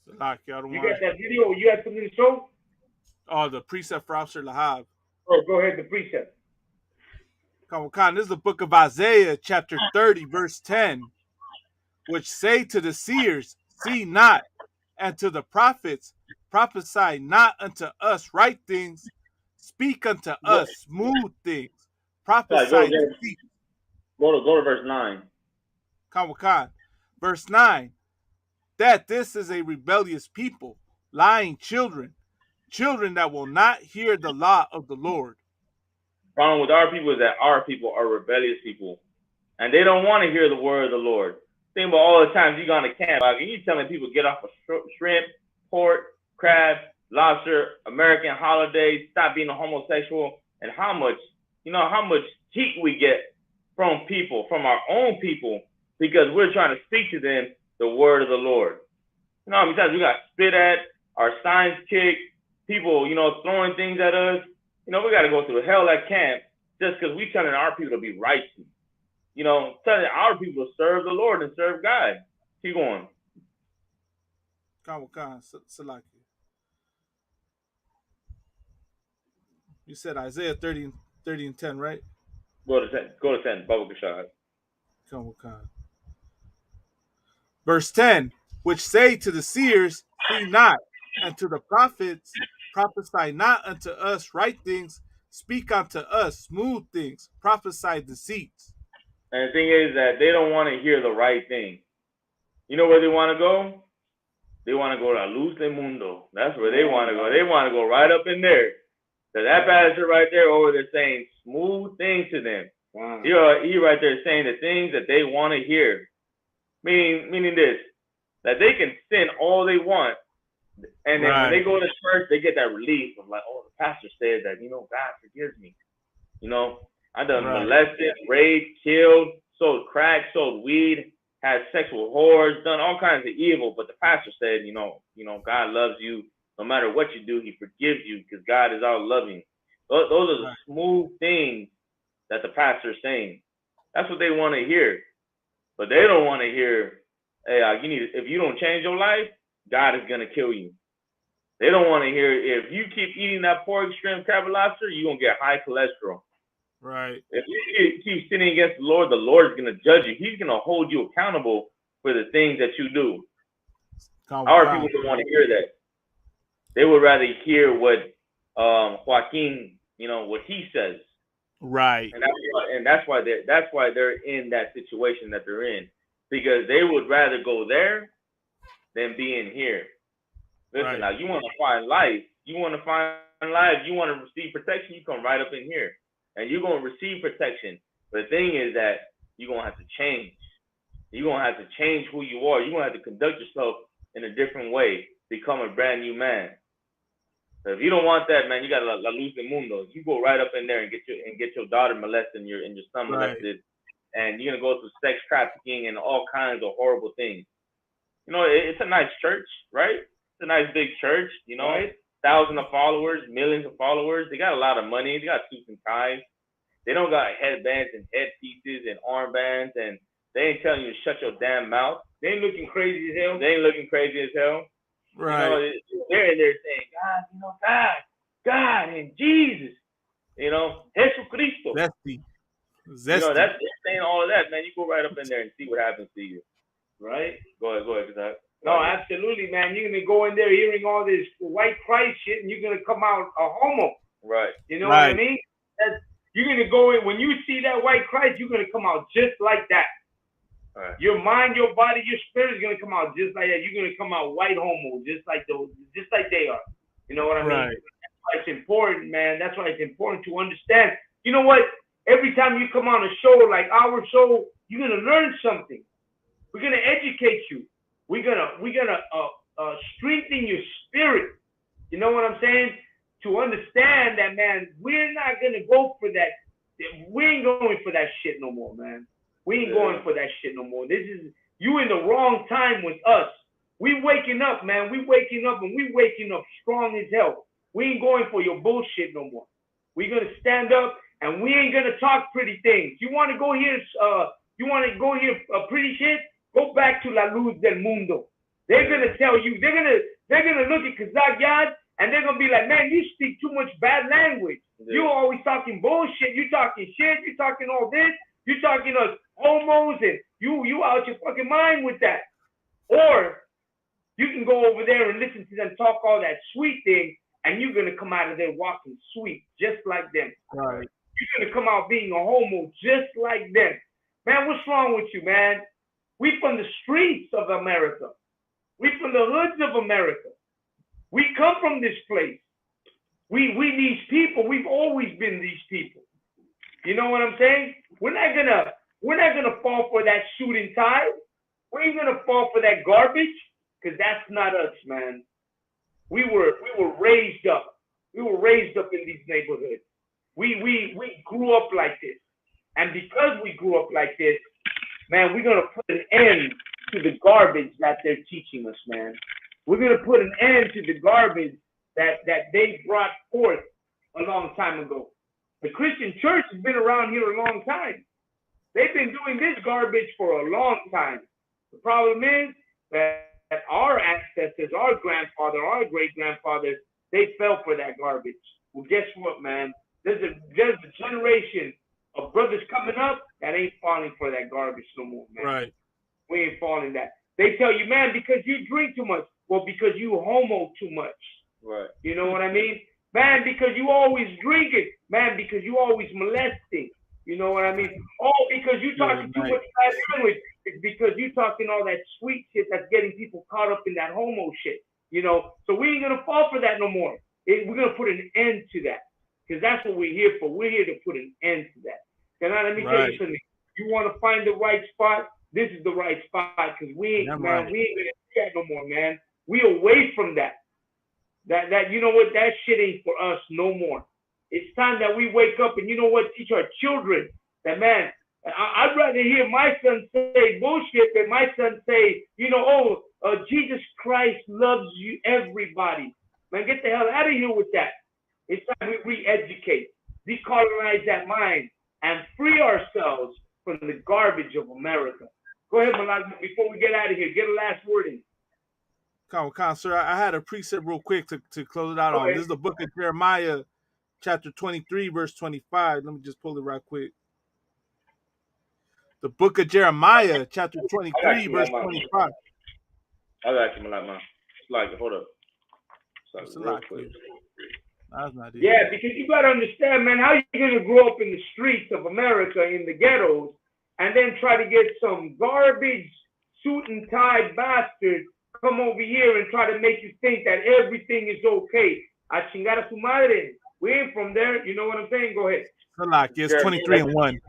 You got that video, or you got something to show? Oh, the precept for Officer Lahab. Oh, go ahead, the precept. Khan, this is the book of Isaiah, chapter 30, verse 10, which say to the seers, see not, and to the prophets, prophesy not unto us right things, speak unto us smooth things, prophesy deceit. Go to verse 9. Khan, verse 9, that this is a rebellious people, lying children that will not hear the law of the Lord. Problem with our people is that our people are rebellious people, and they don't want to hear the word of the Lord. Think about all the times you go on a camp, and you telling people get off of shrimp, pork, crab, lobster, American holidays, stop being a homosexual, and how much heat we get from people, from our own people, because we're trying to speak to them the word of the Lord. You know how many times we got spit at, our signs kicked, people, throwing things at us. We got to go through hell at camp just because we telling our people to be righteous. Telling our people to serve the Lord and serve God. Keep going. Salaki. You said Isaiah 30 and 10, right? Go to 10. Baba Kashad. Verse 10, which say to the seers, see not, and to the prophets, prophesy not unto us right things, speak unto us smooth things, prophesy deceits. And the thing is that they don't want to hear the right thing. You know where they want to go? They want to go to Luz del Mundo. That's where they want to go. They want to go right up in there. So that pastor right there over there saying smooth things to them. Wow. He right there saying the things that they want to hear. Meaning this, that they can sin all they want. And then when they go to church, they get that relief of like, oh, the pastor said that, God forgives me. I done molested, raped, killed, sold crack, sold weed, had sex with whores, done all kinds of evil. But the pastor said, God loves you. No matter what you do, he forgives you because God is all loving. Those are the smooth things that the pastor is saying. That's what they want to hear. But they don't want to hear, hey, if you don't change your life, God is gonna kill you. They don't want to hear, if you keep eating that pork, shrimp, crab, and lobster, you're gonna get high cholesterol. Right. If you keep sinning against the Lord's gonna judge you. He's gonna hold you accountable for the things that you do. Our people don't want to hear that. They would rather hear what Joaquin, what he says. Right. And that's why they're in that situation that they're in, because they would rather go there than be in here. Listen, now you want to find life. You want to receive protection. You come right up in here, and you're gonna receive protection. But the thing is that you're gonna have to change. You're gonna have to change who you are. You're gonna have to conduct yourself in a different way. Become a brand new man. So if you don't want that, man, you got la luz del mundo. You go right up in there and get your daughter molested and your son molested, and you're gonna go through sex trafficking and all kinds of horrible things. It's a nice church, right? It's a nice big church, thousands of followers, millions of followers. They got a lot of money. They got suits and ties. They don't got headbands and headpieces and armbands, and they ain't telling you to shut your damn mouth. They ain't looking crazy as hell. Right. They're in there saying, God, and Jesus, Jesucristo. Zesty. That's saying all of that, man. You go right up in there and see what happens to you. Right? Go ahead, Kazak. No, absolutely, man. You're gonna go in there hearing all this white Christ shit, and you're gonna come out a homo. Right. You know what I mean? You're gonna go in when you see that white Christ, you're gonna come out just like that. Right. Your mind, your body, your spirit is gonna come out just like that. You're gonna come out white homo, just like they are. You know what I mean? Right. That's why it's important, man. That's why it's important to understand. You know what? Every time you come on a show like our show, you're gonna learn something. We're gonna educate you. We're gonna strengthen your spirit. You know what I'm saying? To understand that, man, we're not gonna go for that. We ain't going for that shit no more, man. We ain't going for that shit no more. You in the wrong time with us. We waking up, man. We waking up, and we waking up strong as hell. We ain't going for your bullshit no more. We're gonna stand up, and we ain't gonna talk pretty things. You want to go here? Pretty shit? Go back to La Luz del Mundo. They're gonna tell you. They're gonna look at Kazak Yad, and they're gonna be like, man, you speak too much bad language. Yeah. You always talking bullshit. You talking shit. You talking all this. You talking us homos, and you out your fucking mind with that. Or you can go over there and listen to them talk all that sweet thing, and you're gonna come out of there walking sweet, just like them. Right. You're gonna come out being a homo, just like them. Man, what's wrong with you, man? We from the streets of America. We from the hoods of America. We come from this place. We these people. We've always been these people. You know what I'm saying? We're not gonna fall for that suit and tie. We ain't gonna fall for that garbage, because that's not us, man. We were raised up. We were raised up in these neighborhoods. We grew up like this, and because we grew up like this, man, we're gonna put an end to the garbage that they're teaching us, man. We're gonna put an end to the garbage that they brought forth a long time ago. The Christian church has been around here a long time. They've been doing this garbage for a long time. The problem is that our ancestors, our grandfather, our great-grandfathers, they fell for that garbage. Well, guess what, man? There's a generation of brothers coming up that ain't falling for that garbage no more, man. Right. We ain't falling that. They tell you, man, because you drink too much. Well, because you homo too much. Right. You know what I mean? Man, because you always drinking. Man, because you always molesting. You know what I mean? Oh, because you talking too much bad language. It's because you talking all that sweet shit that's getting people caught up in that homo shit. You know? So we ain't gonna fall for that no more. We're gonna put an end to that. Because that's what we're here for. We're here to put an end to that. Now, let me tell you something. You want to find the right spot? This is the right spot, because we ain't gonna do that no more, man. We away from that. That you know what? That shit ain't for us no more. It's time that we wake up and, you know what, teach our children that, man, I'd rather hear my son say bullshit than my son say, you know, Jesus Christ loves you, everybody. Man, get the hell out of here with that. It's time we re-educate, decolonize that mind, and free ourselves from the garbage of America. Go ahead, Malak, before we get out of here. Get a last word in. Sir, I had a precept real quick to close it out on. This is the book of Jeremiah, chapter 23, verse 25. Let me just pull it right quick. The book of Jeremiah, chapter 23, verse 25. I got you, Malak, man. Hold up. That's not it. Yeah, because you got to understand, man, how you going to grow up in the streets of America, in the ghettos, and then try to get some garbage suit and tie bastard come over here and try to make you think that everything is okay. A chingar a su madre. We ain't from there. You know what I'm saying? Go ahead. It's 23-1.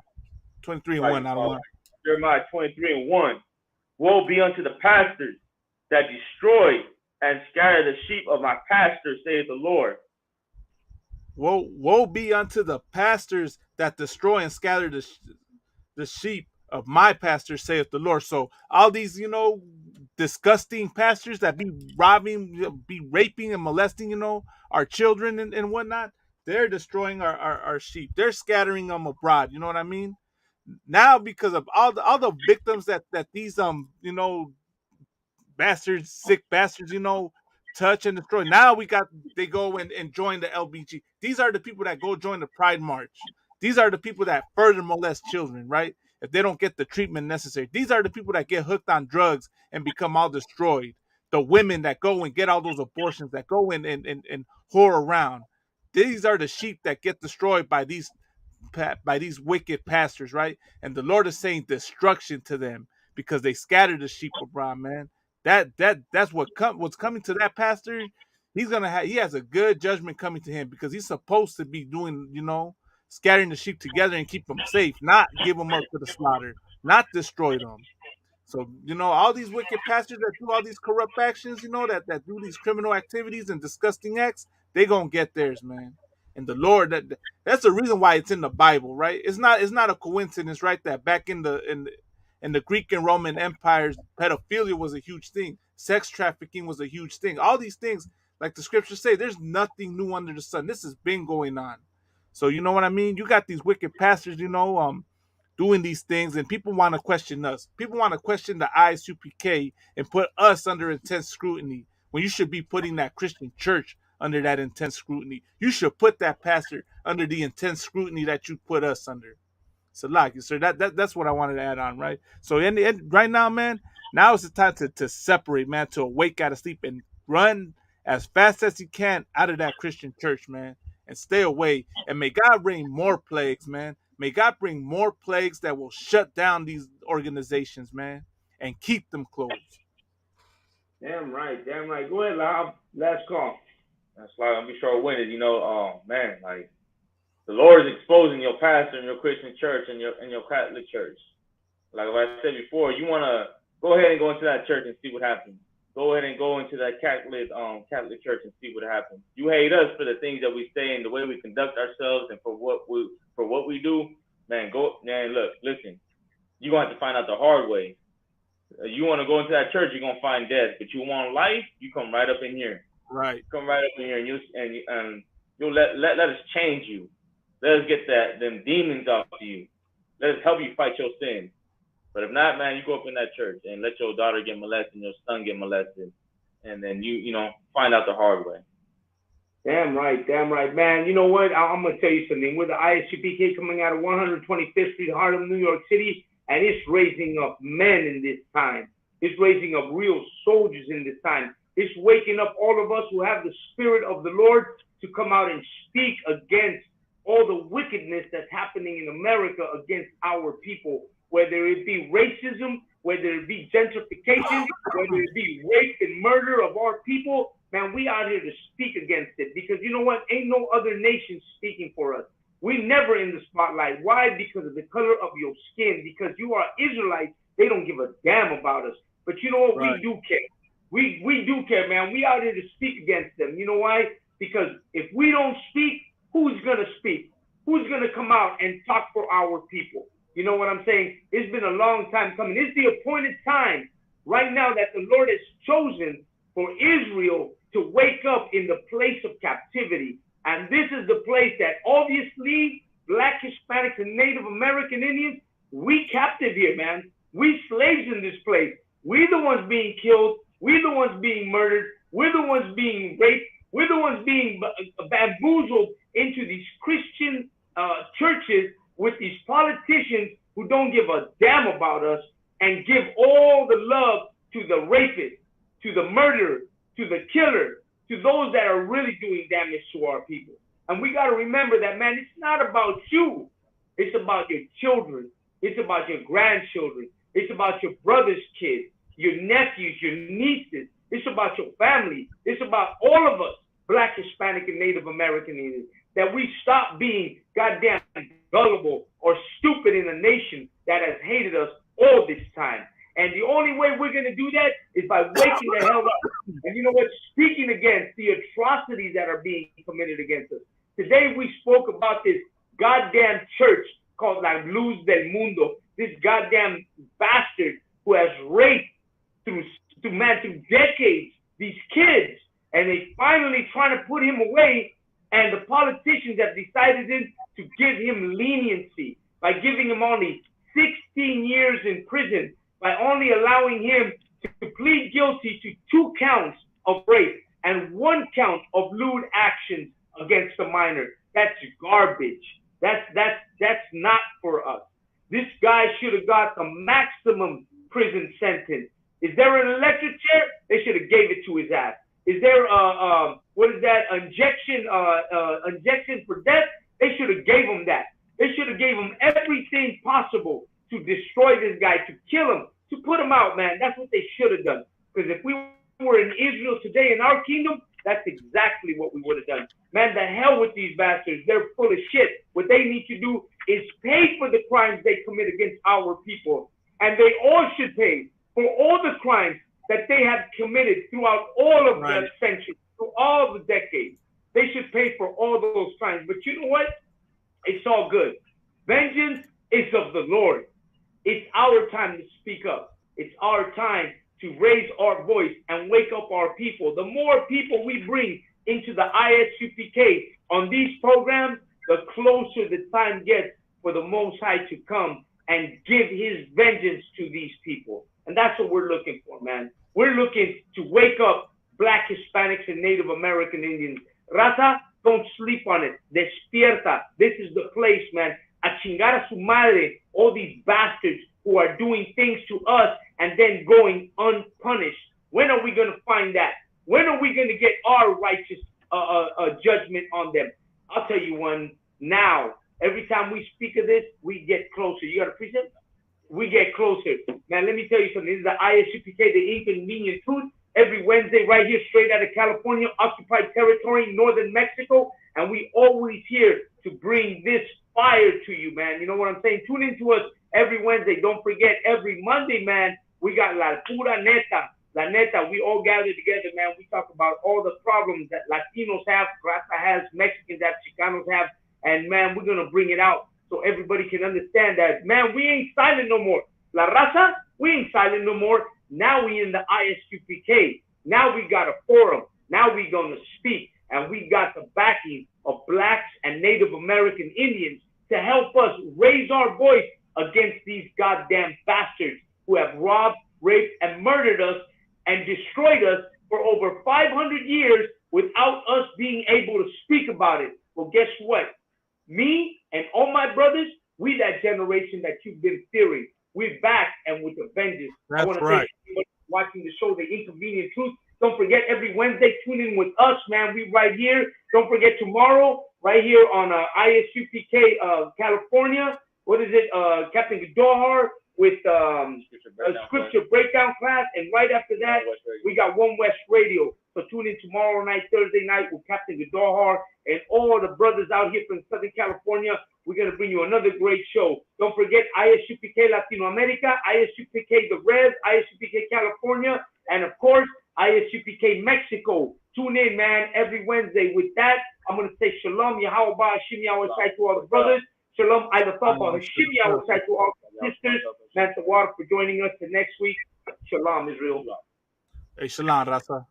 23-1. I don't know. Jeremiah 23-1. Woe be unto the pastors that destroy and scatter the sheep of my pastors, saith the Lord. Woe be unto the pastors that destroy and scatter the sheep of my pastors, saith the Lord. So all these, disgusting pastors that be robbing, be raping and molesting, our children and whatnot, they're destroying our sheep. They're scattering them abroad. You know what I mean? Now, because of all the victims that these bastards, sick bastards, touch and destroy. Now they go and join the LBG. These are the people that go join the Pride March. These are the people that further molest children, right? If they don't get the treatment necessary. These are the people that get hooked on drugs and become all destroyed. The women that go and get all those abortions, that go and whore around. These are the sheep that get destroyed by these wicked pastors, right? And the Lord is saying destruction to them because they scattered the sheep abroad, man. That's what's coming to that pastor. He has a good judgment coming to him because he's supposed to be doing, scattering the sheep together and keep them safe, not give them up to the slaughter, not destroy them. So, all these wicked pastors that do all these corrupt actions, that do these criminal activities and disgusting acts, they gonna get theirs, man. And the Lord, that's the reason why it's in the Bible, right? It's not a coincidence, right? That back in the Greek and Roman empires, pedophilia was a huge thing. Sex trafficking was a huge thing. All these things, like the scriptures say, there's nothing new under the sun. This has been going on. So you know what I mean? You got these wicked pastors, doing these things, and people want to question us. People want to question the ISUPK and put us under intense scrutiny when you should be putting that Christian church under that intense scrutiny. You should put that pastor under the intense scrutiny that you put us under. So, sir, that's what I wanted to add on, right? So, right now, man, now is the time to separate, man, to awake out of sleep and run as fast as you can out of that Christian church, man, and stay away. And may God bring more plagues, man. May God bring more plagues that will shut down these organizations, man, and keep them closed. Damn right. Go ahead, Lob. Last call. That's why I'll be sure to win it. Man, like the Lord is exposing your pastor and your Christian church and your Catholic church. Like I said before, you want to go ahead and go into that church and see what happens. Go ahead and go into that Catholic church and see what happens. You hate us for the things that we say and the way we conduct ourselves and for what we do. Man, look, listen. You're going to have to find out the hard way. You want to go into that church, you're going to find death. But you want life, you come right up in here. Right. Come right up in here and you'll let us change you. Let us get them demons off of you. Let us help you fight your sins. But if not, man, you go up in that church and let your daughter get molested and your son get molested. And then you find out the hard way. Damn right, man. You know what? I'm going to tell you something. We're the ISUPK coming out of 125th Street, Harlem, New York City, and it's raising up men in this time. It's raising up real soldiers in this time. It's waking up all of us who have the Spirit of the Lord to come out and speak against all the wickedness that's happening in America against our people, whether it be racism, whether it be gentrification, whether it be rape and murder of our people. Man, we out here to speak against it because you know what? Ain't no other nation speaking for us. We never in the spotlight. Why? Because of the color of your skin. Because you are Israelites, they don't give a damn about us. But you know what? Right. We do care. We do care, man. We out here to speak against them. You know why? Because if we don't speak, who's gonna speak? Who's gonna come out and talk for our people? You know what I'm saying? It's been a long time coming. It's the appointed time right now that the Lord has chosen for Israel to wake up in the place of captivity. And this is the place that obviously Black, Hispanics, and Native American Indians, we captive here, man. We slaves in this place. We the ones being killed. We the ones being murdered. We're the ones being raped. We're the ones being bamboozled into these Christian churches with these politicians who don't give a damn about us and give all the love to the rapist, to the murderer, to the killer, to those that are really doing damage to our people. And we got to remember that, man, it's not about you. It's about your children. It's about your grandchildren. It's about your brother's kids, your nephews, your nieces. It's about your family. It's about all of us, Black, Hispanic, and Native American Indians, that we stop being goddamn gullible or stupid in a nation that has hated us all this time. And the only way we're going to do that is by waking the hell up. And you know what? Speaking against the atrocities that are being committed against us. Today we spoke about this goddamn church called La Luz del Mundo. This goddamn bastard who has raped through decades these kids. And they finally trying to put him away. And the politicians have decided to give him leniency by giving him only 16 years in prison, by only allowing him to plead guilty to 2 counts of rape and 1 count of lewd actions against a minor. That's garbage. That's not for us. This guy should have got the maximum prison sentence. Is there an electric chair? They should have gave it to his ass. Is there injection for death? They should have gave him that. They should have gave him everything possible to destroy this guy, to kill him, to put him out, man. That's what they should have done. Because if we were in Israel today in our kingdom, that's exactly what we would have done. Man, the hell with these bastards. They're full of shit. What they need to do is pay for the crimes they commit against our people. And they all should pay for all the crimes that they have committed throughout all of the centuries, through all the decades. They should pay for all those crimes. But you know what? It's all good. Vengeance is of the Lord. It's our time to speak up. It's our time to raise our voice and wake up our people. The more people we bring into the ISUPK on these programs, the closer the time gets for the Most High to come and give his vengeance to these people. And that's what we're looking for, man. We're looking to wake up Black, Hispanics, and Native American Indians. Raza, don't sleep on it. Despierta. This is the place, man. A chingar a su madre, all these bastards who are doing things to us and then going unpunished. When are we going to find that? When are we going to get our righteous judgment on them? I'll tell you one now. Every time we speak of this, we get closer. You got a precept? We get closer. Man, let me tell you something. This is the ISUPK, the Inconvenient Truth. Every Wednesday right here, straight out of California, occupied territory, northern Mexico. And we always here to bring this fire to you, man. You know what I'm saying? Tune in to us every Wednesday. Don't forget, every Monday, man, we got La Pura Neta. La Neta, we all gather together, man. We talk about all the problems that Latinos have, Raza has, Mexicans have, Chicanos have. And, man, we're going to bring it out so everybody can understand that, man, we ain't silent no more. La Raza, we ain't silent no more. Now we in the ISUPK. Now we got a forum. Now we going to speak. And we got the backing of Blacks and Native American Indians to help us raise our voice against these goddamn bastards who have robbed, raped, and murdered us and destroyed us for over 500 years without us being able to speak about it. Well, guess what? Me and all my brothers, we that generation that you've been fearing. We're back and with a vengeance. That's I want to right. thank you for watching the show, The Inconvenient Truth. Don't forget, every Wednesday, tune in with us, man. We right here. Don't forget tomorrow, right here on ISUPK California. What is it? Captain Gadahar with scripture breakdown class. And right after that, we got One West Radio. So tune in tomorrow night, Thursday night with Captain Gadahar and all the brothers out here from Southern California. We're going to bring you another great show. Don't forget ISUPK Latino America, ISUPK The Res, ISUPK California, and of course, ISUPK Mexico. Tune in, man, every Wednesday. With that, I'm going to say shalom, Yahweh, Hashim, Yahweh, to all the brothers. Shalom, Alepapa, Hashim, Yahweh, to all the sisters. Thanks to Water for joining us for next week. Shalom, Israel. Hey, shalom, Raza.